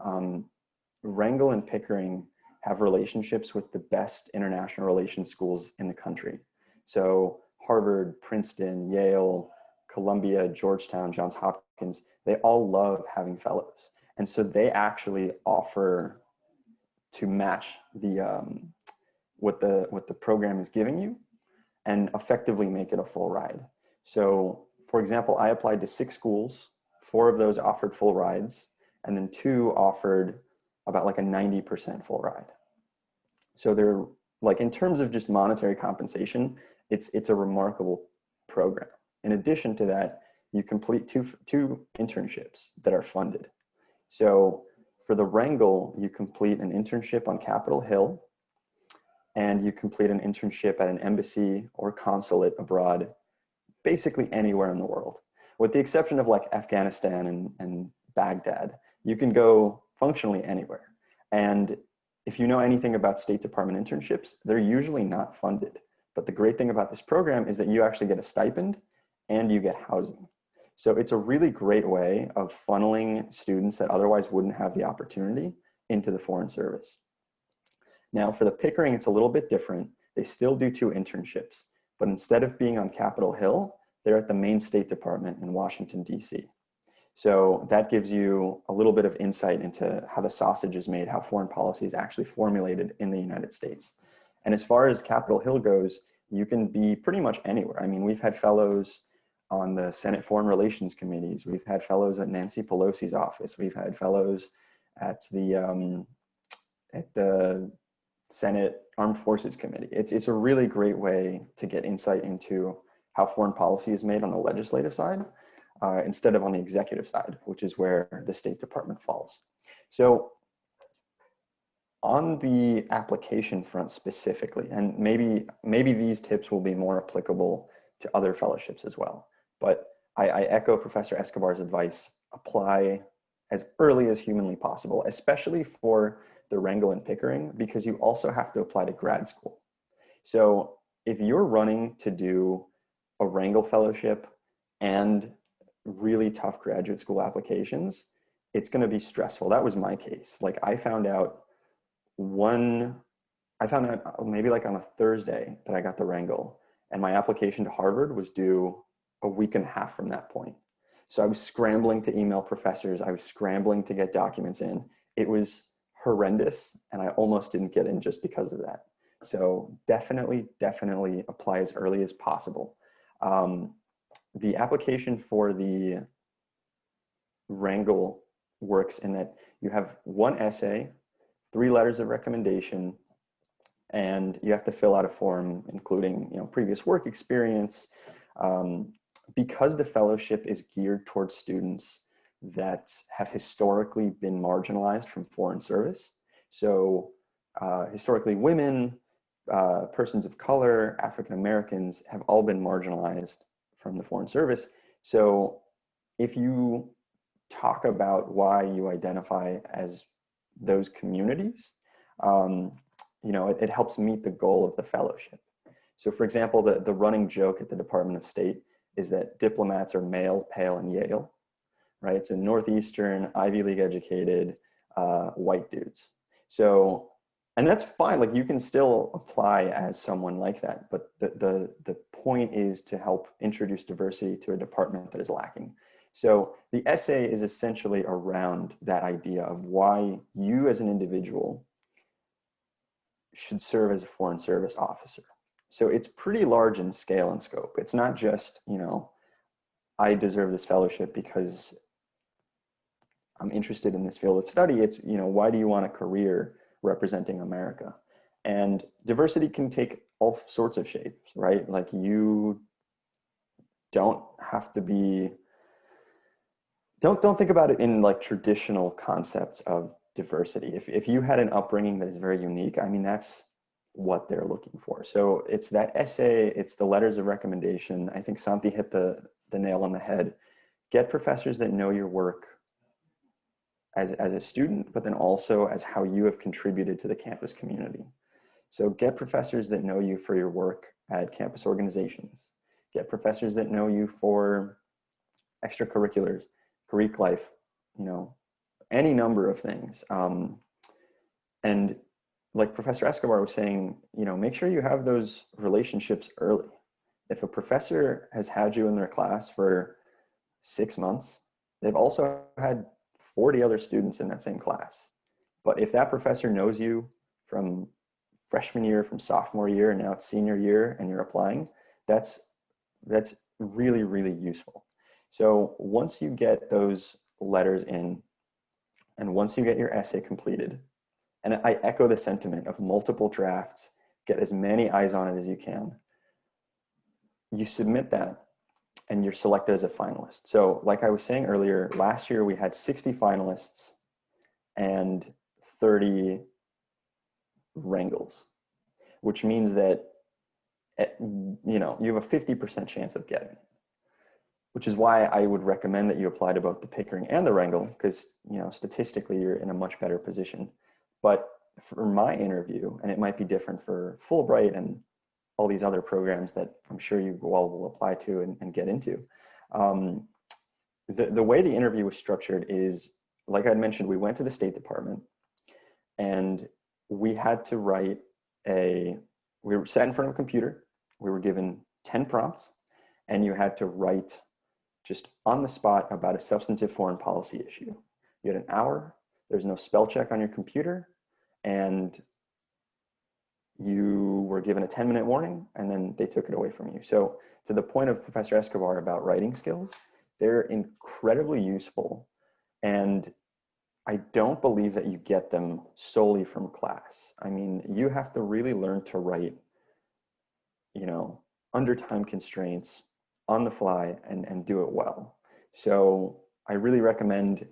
Rangel and Pickering have relationships with the best international relations schools in the country. So Harvard, Princeton, Yale, Columbia, Georgetown, Johns Hopkins, they all love having fellows. And so they actually offer to match what the program is giving you and effectively make it a full ride. So for example, I applied to 6 schools, 4 of those offered full rides, and then 2 offered about a 90% full ride. So they're in terms of just monetary compensation, it's a remarkable program. In addition to that, you complete two internships that are funded. So for the Rangel, you complete an internship on Capitol Hill, and you complete an internship at an embassy or consulate abroad, basically anywhere in the world. With the exception of Afghanistan and Baghdad, you can go functionally anywhere. And if you know anything about State Department internships, they're usually not funded. But the great thing about this program is that you actually get a stipend and you get housing. So it's a really great way of funneling students that otherwise wouldn't have the opportunity into the Foreign Service. Now for the Pickering, it's a little bit different. They still do 2 internships, but instead of being on Capitol Hill, they're at the main State Department in Washington, D.C. So that gives you a little bit of insight into how the sausage is made, how foreign policy is actually formulated in the United States. And as far as Capitol Hill goes, you can be pretty much anywhere. I mean, we've had fellows on the Senate Foreign Relations Committees. We've had fellows at Nancy Pelosi's office. We've had fellows at the Senate Armed Forces Committee. It's a really great way to get insight into how foreign policy is made on the legislative side, instead of on the executive side, which is where the State Department falls. So on the application front specifically, and maybe these tips will be more applicable to other fellowships as well, but I echo Professor Escobar's advice: apply as early as humanly possible, especially for the Rangel and Pickering, because you also have to apply to grad school. So if you're running to do a Rangel fellowship and really tough graduate school applications, it's going to be stressful. That was my case. Like I found out maybe like on a Thursday that I got the Rangel, and my application to Harvard was due a week and a half from that point. So I was scrambling to email professors. I was scrambling to get documents in. It was horrendous, and I almost didn't get in just because of that. So definitely apply as early as possible. The application for the Rangel works in that you have 1 essay, 3 letters of recommendation, and you have to fill out a form including, previous work experience. Because the fellowship is geared towards students that have historically been marginalized from foreign service. So historically women, persons of color, African Americans have all been marginalized from the foreign service. So if you talk about why you identify as those communities, it helps meet the goal of the fellowship. So for example, the running joke at the Department of State is that diplomats are male, pale, and Yale, right? So Northeastern, Ivy League educated, white dudes. So, and that's fine. Like you can still apply as someone like that, but the point is to help introduce diversity to a department that is lacking. So the essay is essentially around that idea of why you as an individual should serve as a foreign service officer. So it's pretty large in scale and scope. It's not just, I deserve this fellowship because I'm interested in this field of study. It's, why do you want a career representing America? And diversity can take all sorts of shapes, right? Like you don't have to be, don't think about it in like traditional concepts of diversity. If you had an upbringing that is very unique, I mean, that's what they're looking for. So it's that essay, it's the letters of recommendation. I think Santi hit the nail on the head. Get professors that know your work as a student, but then also as how you have contributed to the campus community. So get professors that know you for your work at campus organizations. Get professors that know you for extracurriculars, Greek life, any number of things. And like Professor Escobar was saying, make sure you have those relationships early. If a professor has had you in their class for 6 months, they've also had 40 other students in that same class. But if that professor knows you from freshman year, from sophomore year, and now it's senior year and you're applying, that's really, really useful. So once you get those letters in, and once you get your essay completed, and I echo the sentiment of multiple drafts, get as many eyes on it as you can. You submit that and you're selected as a finalist. So like I was saying earlier, last year we had 60 finalists and 30 Rangels, which means that you have a 50% chance of getting it, which is why I would recommend that you apply to both the Pickering and the Rangel, because statistically you're in a much better position. But for my interview, and it might be different for Fulbright and all these other programs that I'm sure you all will apply to and get into. The way the interview was structured is, like I mentioned, we went to the State Department and we had to write we were sat in front of a computer, we were given 10 prompts, and you had to write just on the spot about a substantive foreign policy issue. You had an hour, there's no spell check on your computer, and you were given a 10-minute warning, and then they took it away from you. So to the point of Professor Escobar about writing skills, they're incredibly useful. And I don't believe that you get them solely from class. I mean, you have to really learn to write, under time constraints, on the fly, and do it well. So I really recommend,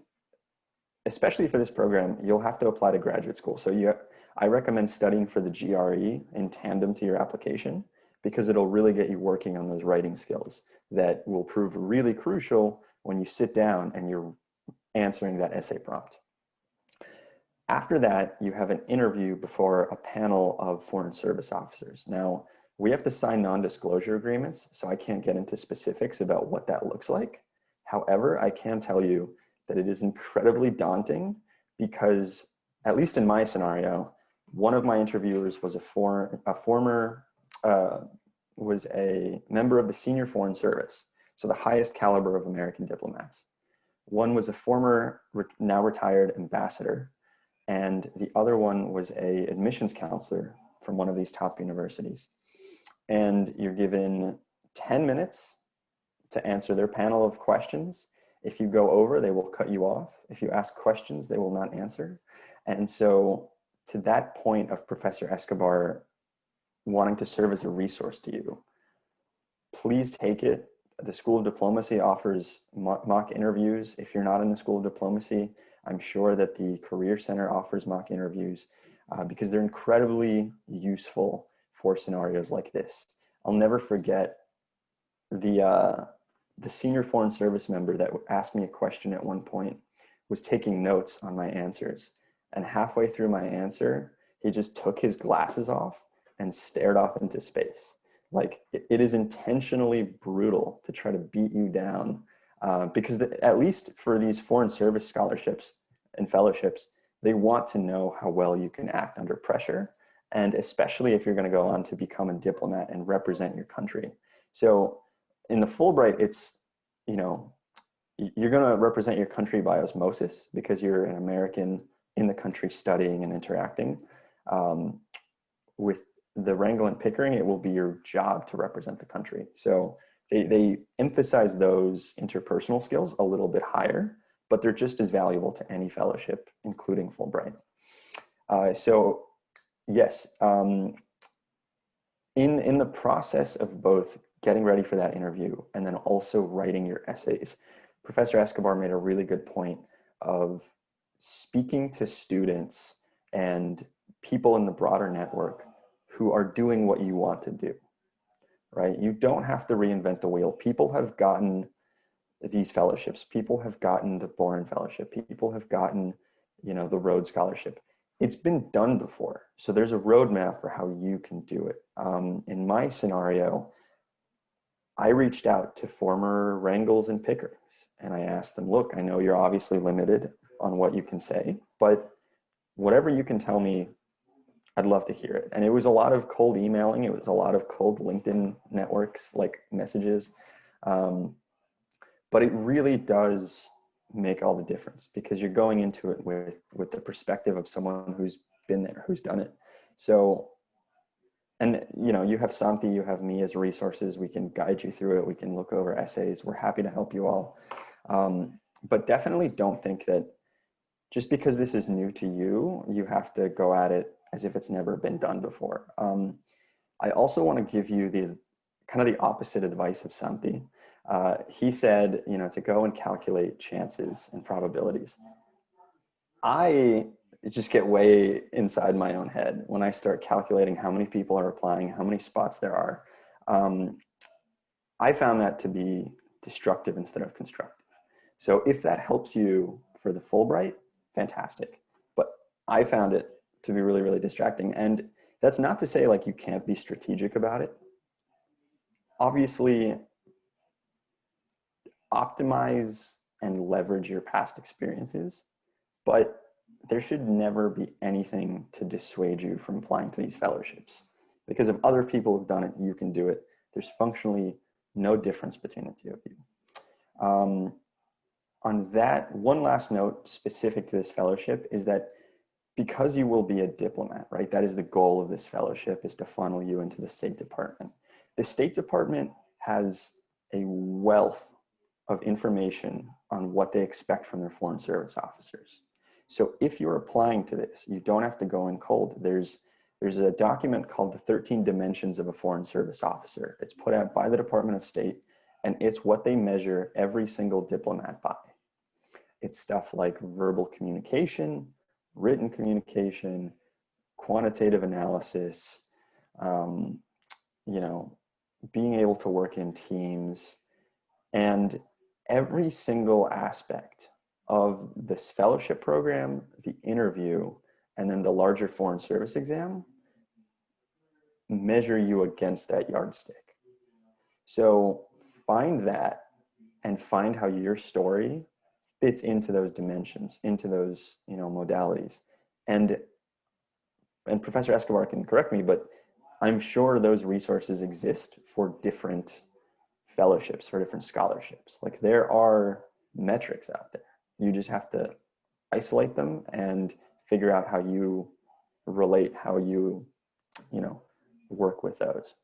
especially for this program, you'll have to apply to graduate school. So I recommend studying for the GRE in tandem to your application, because it'll really get you working on those writing skills that will prove really crucial when you sit down and you're answering that essay prompt. After that, you have an interview before a panel of Foreign Service officers. Now, we have to sign non-disclosure agreements, so I can't get into specifics about what that looks like. However, I can tell you that it is incredibly daunting because, at least in my scenario, one of my interviewers was was a member of the Senior Foreign Service, so the highest caliber of American diplomats. One was a former, now retired ambassador, and the other one was a admissions counselor from one of these top universities. And you're given 10 minutes to answer their panel of questions. If you go over, they will cut you off. If you ask questions, they will not answer. And so to that point of Professor Escobar wanting to serve as a resource to you, please take it. The School of Diplomacy offers mock interviews. If you're not in the School of Diplomacy, I'm sure that the Career Center offers mock interviews because they're incredibly useful for scenarios like this. I'll never forget the Senior Foreign Service member that asked me a question at one point was taking notes on my answers. And halfway through my answer, he just took his glasses off and stared off into space. Like, it is intentionally brutal to try to beat you down because at least for these Foreign Service scholarships and fellowships, they want to know how well you can act under pressure. And especially if you're going to go on to become a diplomat and represent your country. So in the Fulbright, it's, you're going to represent your country by osmosis because you're an American in the country studying and interacting. With the Rangel and Pickering, it will be your job to represent the country. So they emphasize those interpersonal skills a little bit higher, but they're just as valuable to any fellowship, including Fulbright. So yes, in the process of both getting ready for that interview and then also writing your essays, Professor Escobar made a really good point of speaking to students and people in the broader network who are doing what you want to do, right? You don't have to reinvent the wheel. People have gotten these fellowships. People have gotten the Boren Fellowship. People have gotten, the Rhodes Scholarship. It's been done before. So there's a roadmap for how you can do it. In my scenario, I reached out to former Rangels and Pickerings and I asked them, look, I know you're obviously limited on what you can say, but whatever you can tell me, I'd love to hear it. And it was a lot of cold emailing. It was a lot of cold LinkedIn networks, like messages. But it really does make all the difference because you're going into it with the perspective of someone who's been there, who's done it. So, and you have Santi, you have me as resources. We can guide you through it. We can look over essays. We're happy to help you all. But definitely don't think that just because this is new to you, you have to go at it as if it's never been done before. I also want to give you the kind of the opposite advice of Santi. He said, to go and calculate chances and probabilities. I just get way inside my own head when I start calculating how many people are applying, how many spots there are. I found that to be destructive instead of constructive. So if that helps you for the Fulbright, fantastic. But I found it to be really, really distracting. And That's not to say like you can't be strategic about it. Obviously, optimize and leverage your past experiences, but there should never be anything to dissuade you from applying to these fellowships. Because if other people have done it, you can do it. There's functionally no difference between the two of you. On that, one last note specific to this fellowship is that because you will be a diplomat, right? That is the goal of this fellowship, is to funnel you into the State Department. The State Department has a wealth of information on what they expect from their Foreign Service officers. So if you're applying to this, you don't have to go in cold. There's a document called the 13 Dimensions of a Foreign Service Officer. It's put out by the Department of State, and it's what they measure every single diplomat by. It's stuff like verbal communication, written communication, quantitative analysis, being able to work in teams, and every single aspect of this fellowship program, the interview, and then the larger Foreign Service exam measure you against that yardstick. So find that and find how your story fits into those dimensions, into those, modalities. And Professor Escobar can correct me, but I'm sure those resources exist for different fellowships, for different scholarships. Like, there are metrics out there. You just have to isolate them and figure out how you relate, how you, work with those.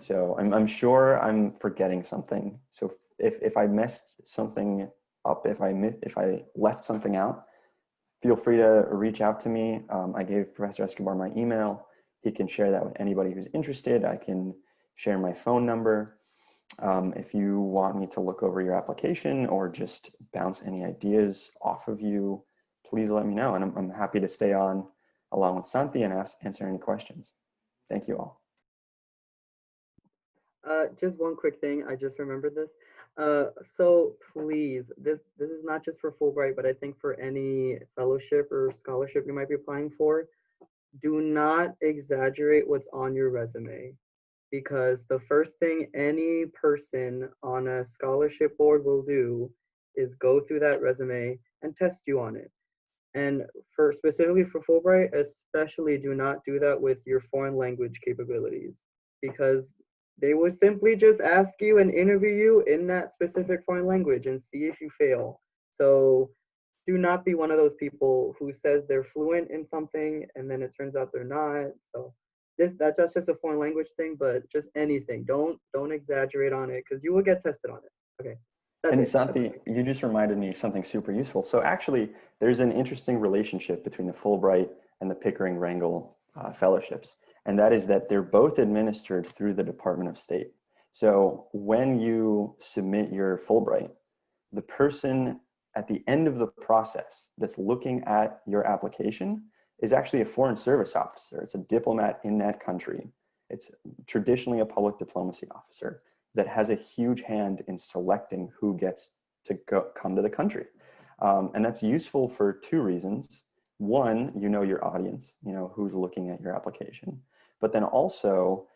So I'm sure I'm forgetting something. So if I messed something up, if I left something out, feel free to reach out to me. I gave Professor Escobar my email. He can share that with anybody who's interested. I can share my phone number. If you want me to look over your application or just bounce any ideas off of you, please let me know. And I'm happy to stay on along with Santi and answer any questions. Thank you all. Just one quick thing. I just remembered this. So please, this is not just for Fulbright, but I think for any fellowship or scholarship you might be applying for, do not exaggerate what's on your resume, because the first thing any person on a scholarship board will do is go through that resume and test you on it. And specifically for Fulbright, especially do not do that with your foreign language capabilities, because they will simply just ask you and interview you in that specific foreign language and see if you fail. So do not be one of those people who says they're fluent in something and then it turns out they're not. So that's just a foreign language thing, but just anything. Don't exaggerate on it, because you will get tested on it. Okay. And Santi, you just reminded me of something super useful. So actually, there's an interesting relationship between the Fulbright and the Pickering Rangel fellowships. And that is that they're both administered through the Department of State. So when you submit your Fulbright, the person at the end of the process that's looking at your application is actually a Foreign Service officer. It's a diplomat in that country. It's traditionally a public diplomacy officer that has a huge hand in selecting who gets to come to the country. And that's useful for two reasons. One, your audience, who's looking at your application. But then also,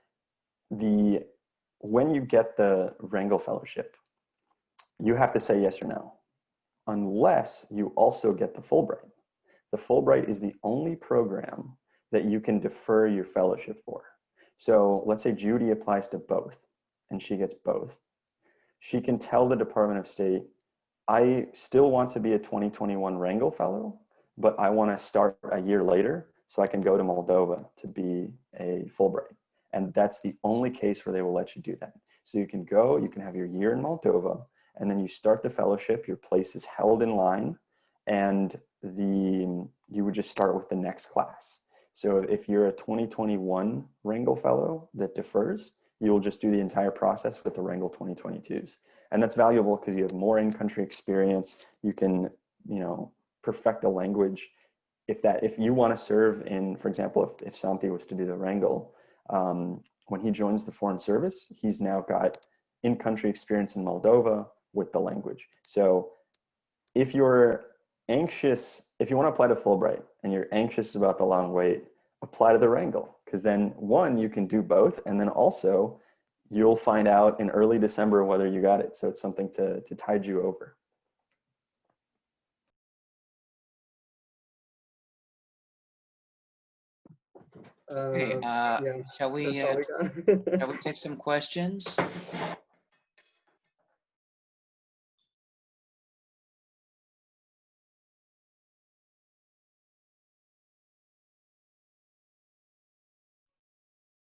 when you get the Rangel Fellowship, you have to say yes or no, unless you also get the Fulbright. The Fulbright is the only program that you can defer your fellowship for. So let's say Judy applies to both and she gets both. She can tell the Department of State, I still want to be a 2021 Rangel Fellow, but I want to start a year later so I can go to Moldova to be a Fulbright. And that's the only case where they will let you do that. So you can go, you can have your year in Moldova, and then you start the fellowship, your place is held in line, and you would just start with the next class. So if you're a 2021 Rangel Fellow that defers, you will just do the entire process with the Rangel 2022s. And that's valuable because you have more in-country experience. You can, perfect the language. If you want to serve in, for example, if Santi was to do the Rangel, when he joins the Foreign Service, he's now got in-country experience in Moldova with the language. So if you're anxious, if you want to apply to Fulbright and you're anxious about the long wait, apply to the Rangel, because then one, you can do both, and then also you'll find out in early December whether you got it. So it's something to tide you over. Okay, Yeah, shall we that's all we got. shall we take some questions?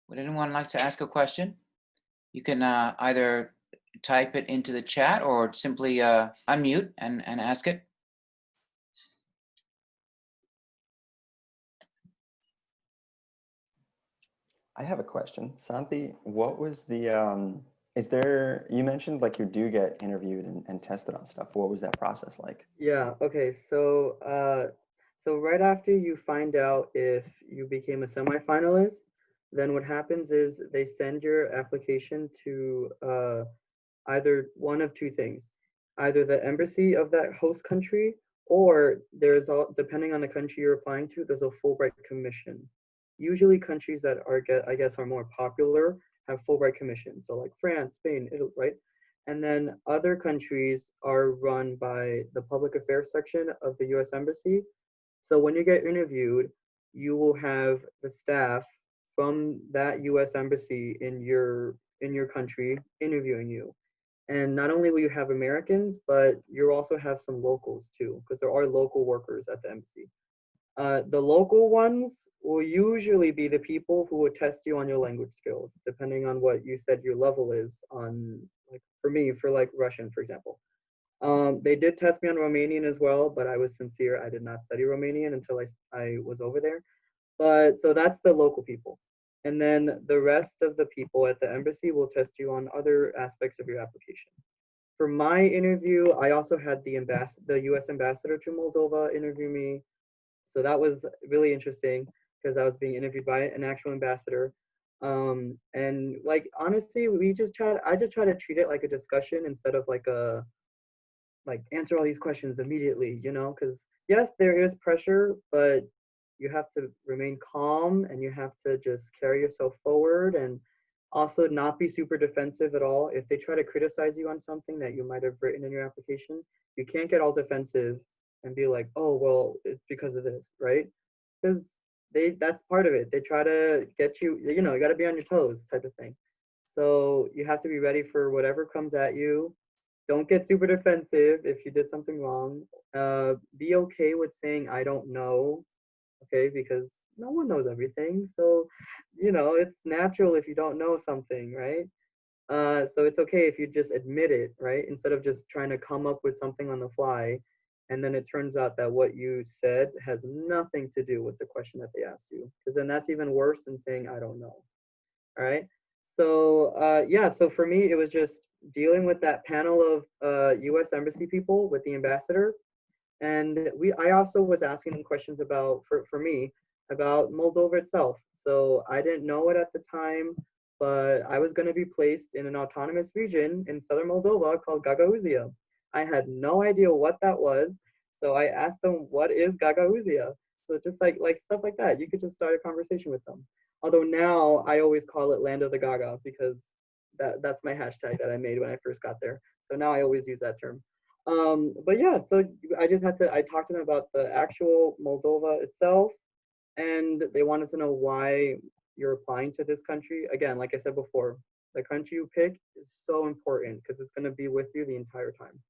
Would anyone like to ask a question? You can either type it into the chat or simply unmute and ask it. I have a question. Santi, what was the, you mentioned like you do get interviewed and tested on stuff. What was that process like? Yeah, okay, so right after you find out if you became a semifinalist, then what happens is they send your application to either one of two things, either the embassy of that host country, or there's all, depending on the country you're applying to, there's a Fulbright commission. Usually countries that are, I guess, are more popular have Fulbright commissions. So like France, Spain, Italy, right? And then other countries are run by the public affairs section of the US Embassy. So when you get interviewed, you will have the staff from that US Embassy in your country interviewing you. And not only will you have Americans, but you also have some locals too, because there are local workers at the embassy. The local ones will usually be the people who will test you on your language skills, depending on what you said your level is on, like for me, for like Russian, for example. They did test me on Romanian as well, but I was sincere. I did not study Romanian until I was over there. But so that's the local people. And then the rest of the people at the embassy will test you on other aspects of your application. For my interview, I also had the US ambassador to Moldova interview me. So that was really interesting because I was being interviewed by an actual ambassador. And like honestly, I just try to treat it like a discussion instead of like answer all these questions immediately, you know, because yes, there is pressure, but you have to remain calm and you have to just carry yourself forward and also not be super defensive at all. If they try to criticize you on something that you might have written in your application, you can't get all defensive and be like, oh, well, it's because of this, right? Because that's part of it. They try to get you, you know, you got to be on your toes type of thing. So you have to be ready for whatever comes at you. Don't get super defensive if you did something wrong. Be okay with saying I don't know, okay? Because no one knows everything. So, you know, it's natural if you don't know something, right? So it's okay if you just admit it, right? Instead of just trying to come up with something on the fly, and then it turns out that what you said has nothing to do with the question that they asked you. Because then that's even worse than saying I don't know. All right. So yeah, so for me, it was just dealing with that panel of U.S. Embassy people with the ambassador, and I also was asking them questions about for me about Moldova itself. So I didn't know it at the time, but I was going to be placed in an autonomous region in southern Moldova called Gagauzia. I had no idea what that was, so I asked them, "What is Gagauzia?" So just like stuff like that, you could just start a conversation with them. Although now I always call it Land of the Gaga because that's my hashtag that I made when I first got there. So now I always use that term. But yeah, so I talked to them about the actual Moldova itself, and they wanted to know why you're applying to this country. Again, like I said before, the country you pick is so important because it's going to be with you the entire time.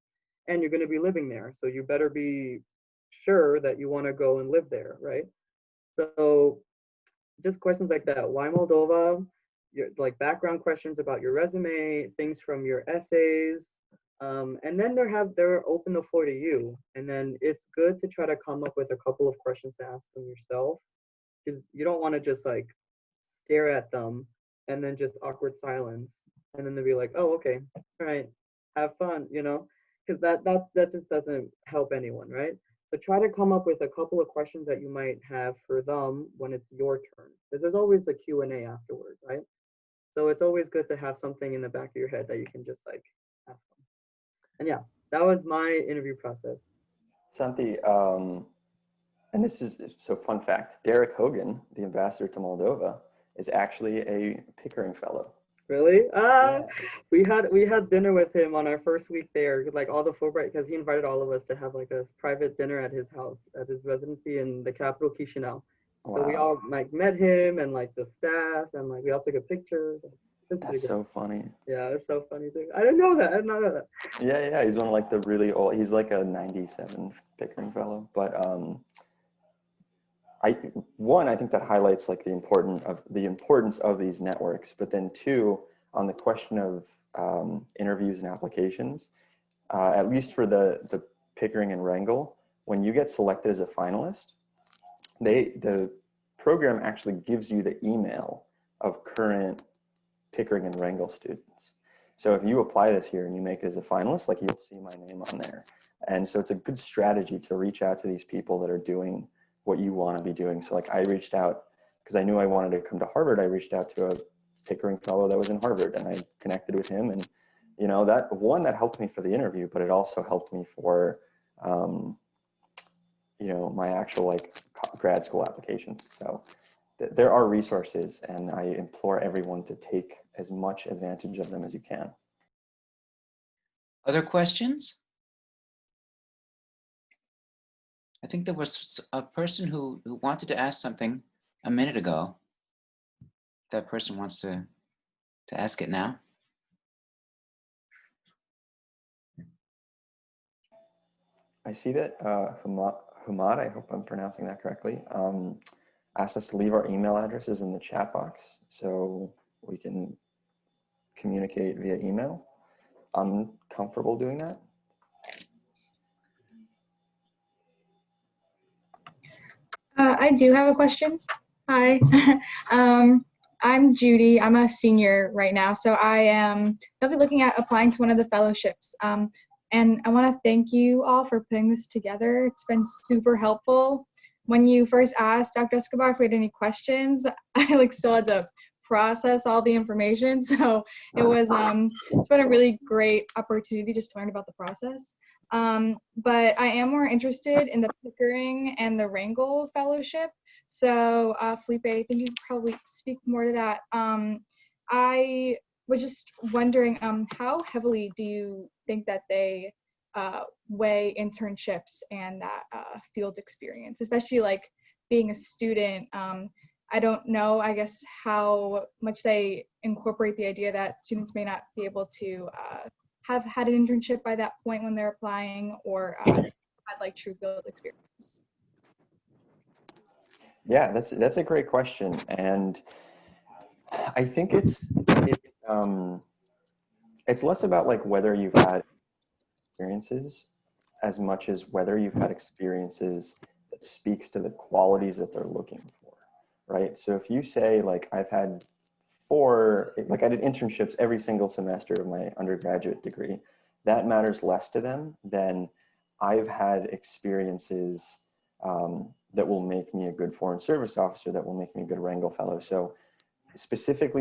And you're going to be living there. So you better be sure that you want to go and live there, right? So just questions like that. Why Moldova? Your like background questions about your resume, things from your essays, and then they're open the floor to you. And then it's good to try to come up with a couple of questions to ask them yourself, because you don't want to just like stare at them and then just awkward silence, and then they'll be like, oh, okay, all right, have fun, you know, because that just doesn't help anyone, right? So try to come up with a couple of questions that you might have for them when it's your turn, because there's always the Q&A afterward, right? So it's always good to have something in the back of your head that you can just like ask them. And yeah, that was my interview process. Santi, and this is so fun fact, Derek Hogan, the ambassador to Moldova, is actually a Pickering Fellow. Really? Yeah. We had dinner with him on our first week there, like all the Fulbright, because he invited all of us to have like a private dinner at his house, at his residency in the capital, Chisinau. Wow. So we all like met him and like the staff, and like we all took a picture. That's so funny. Yeah, it's so funny too. I didn't know that. I didn't know that. Yeah, he's one of like the really old. He's like a 97 Pickering Fellow, but I think that highlights like the importance of these networks. But then two, on the question of interviews and applications, at least for the Pickering and Rangel, when you get selected as a finalist, the program actually gives you the email of current Pickering and Rangel students. So if you apply this year and you make it as a finalist, like you'll see my name on there. And so it's a good strategy to reach out to these people that are doing what you want to be doing. So like I reached out because I knew I wanted to come to Harvard. I reached out to a Pickering Fellow that was in Harvard, and I connected with him. And you know, that helped me for the interview, but it also helped me for you know, my actual like grad school applications. So there are resources, and I implore everyone to take as much advantage of them as you can. Other questions? I think there was a person who wanted to ask something a minute ago. That person wants to ask it now. I see that Hamad, I hope I'm pronouncing that correctly, asked us to leave our email addresses in the chat box so we can communicate via email. I'm comfortable doing that. I do have a question. Hi. I'm Judy. I'm a senior right now, so I am definitely looking at applying to one of the fellowships. And I want to thank you all for putting this together. It's been super helpful. When you first asked Dr. Escobar if we had any questions, I like still had to process all the information. So it was it's been a really great opportunity just to learn about the process. But I am more interested in the Pickering and the Rangel Fellowship. So Felipe, I think you could probably speak more to that. I was just wondering, how heavily do you think that they weigh internships and that field experience, especially like being a student? I don't know, I guess, how much they incorporate the idea that students may not be able to have had an internship by that point when they're applying, or had like true field experience. Yeah, that's a great question, and I think it's less about like whether you've had experiences as much as whether you've had experiences that speaks to the qualities that they're looking for, right? So if you say like I did internships every single semester of my undergraduate degree, that matters less to them than I've had experiences that will make me a good foreign service officer, that will make me a good Rangel Fellow. So specific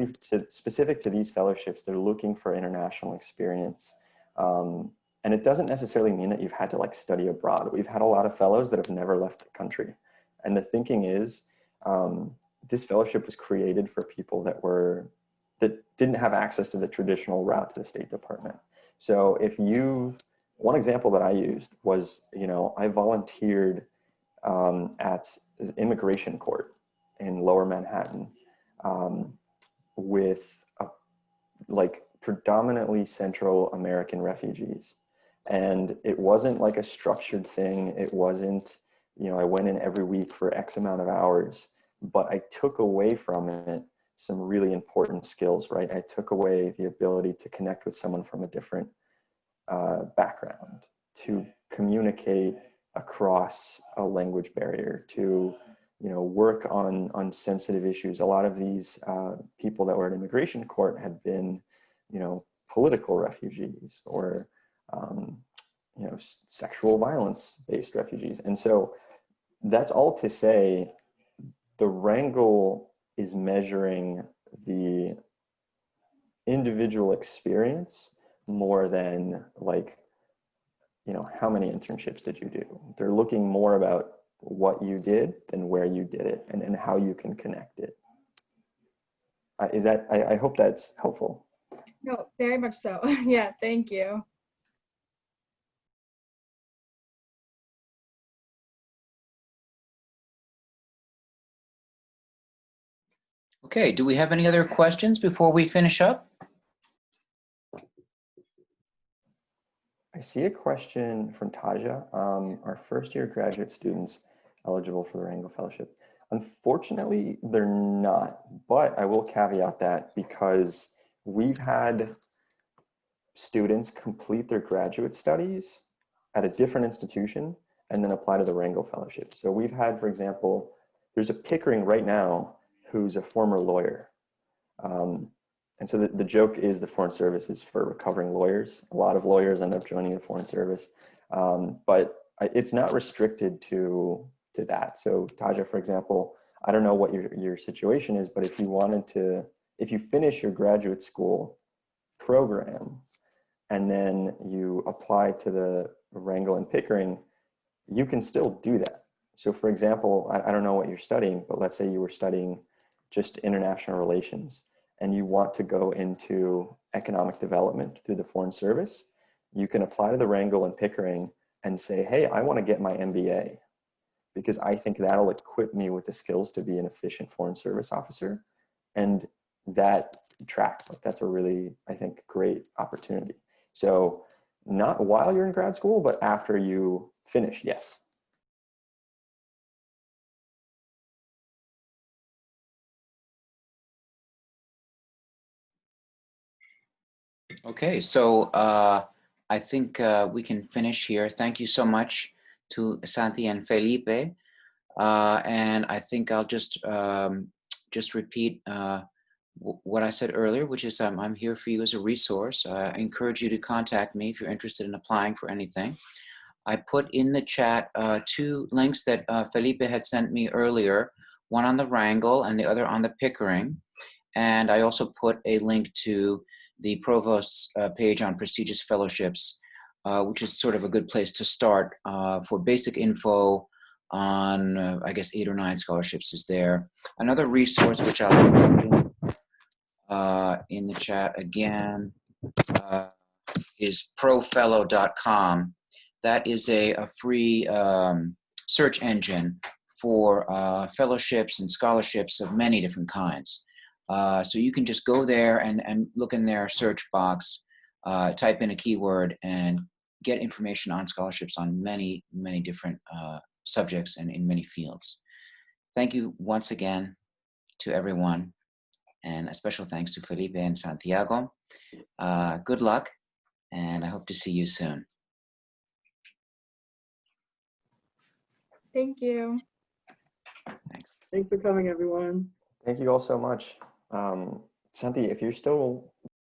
to these fellowships, they're looking for international experience. And it doesn't necessarily mean that you've had to like study abroad. We've had a lot of fellows that have never left the country. And the thinking is, this fellowship was created for people that didn't have access to the traditional route to the State Department. So one example that I used was, you know, I volunteered at the immigration court in Lower Manhattan with like predominantly Central American refugees. And it wasn't like a structured thing. It wasn't, you know, I went in every week for X amount of hours, but I took away from it some really important skills, right? I took away the ability to connect with someone from a different background, to communicate across a language barrier, to, you know, work on sensitive issues. A lot of these people that were at immigration court had been, you know, political refugees or, you know, sexual violence based refugees. And so that's all to say, the Rangel is measuring the individual experience more than like, you know, how many internships did you do? They're looking more about what you did than where you did it, and how you can connect it. I hope that's helpful. No, very much so. Yeah, thank you. Okay, do we have any other questions before we finish up? I see a question from Taja. Are first-year graduate students eligible for the Rangel Fellowship? Unfortunately, they're not, but I will caveat that because we've had students complete their graduate studies at a different institution and then apply to the Rangel Fellowship. So we've had, for example, there's a Pickering right now who's a former lawyer. And so the joke is the Foreign Service is for recovering lawyers. A lot of lawyers end up joining the Foreign Service, but it's not restricted to that. So Taja, for example, I don't know what your situation is, but if you finish your graduate school program and then you apply to the Rangel and Pickering, you can still do that. So for example, I don't know what you're studying, but let's say you were studying just international relations and you want to go into economic development through the Foreign Service, you can apply to the Rangel and Pickering and say, hey, I want to get my MBA because I think that'll equip me with the skills to be an efficient Foreign Service officer. And that tracks, like that's a really, I think, great opportunity. So not while you're in grad school, but after you finish, yes. Okay, so I think we can finish here. Thank you so much to Santi and Felipe. And I think I'll just repeat what I said earlier, which is I'm here for you as a resource. I encourage you to contact me if you're interested in applying for anything. I put in the chat 2 links that Felipe had sent me earlier, one on the Rangel and the other on the Pickering. And I also put a link to the Provost's page on prestigious fellowships, which is sort of a good place to start for basic info on, I guess, 8 or 9 scholarships is there. Another resource, which I'll put in the chat again, is profellow.com. That is a free search engine for fellowships and scholarships of many different kinds. So you can just go there and look in their search box, type in a keyword, and get information on scholarships on many, many different subjects and in many fields. Thank you once again to everyone, and a special thanks to Felipe and Santiago. Good luck, and I hope to see you soon. Thank you. Thanks. Thanks for coming, everyone. Thank you all so much. Santi, if you're still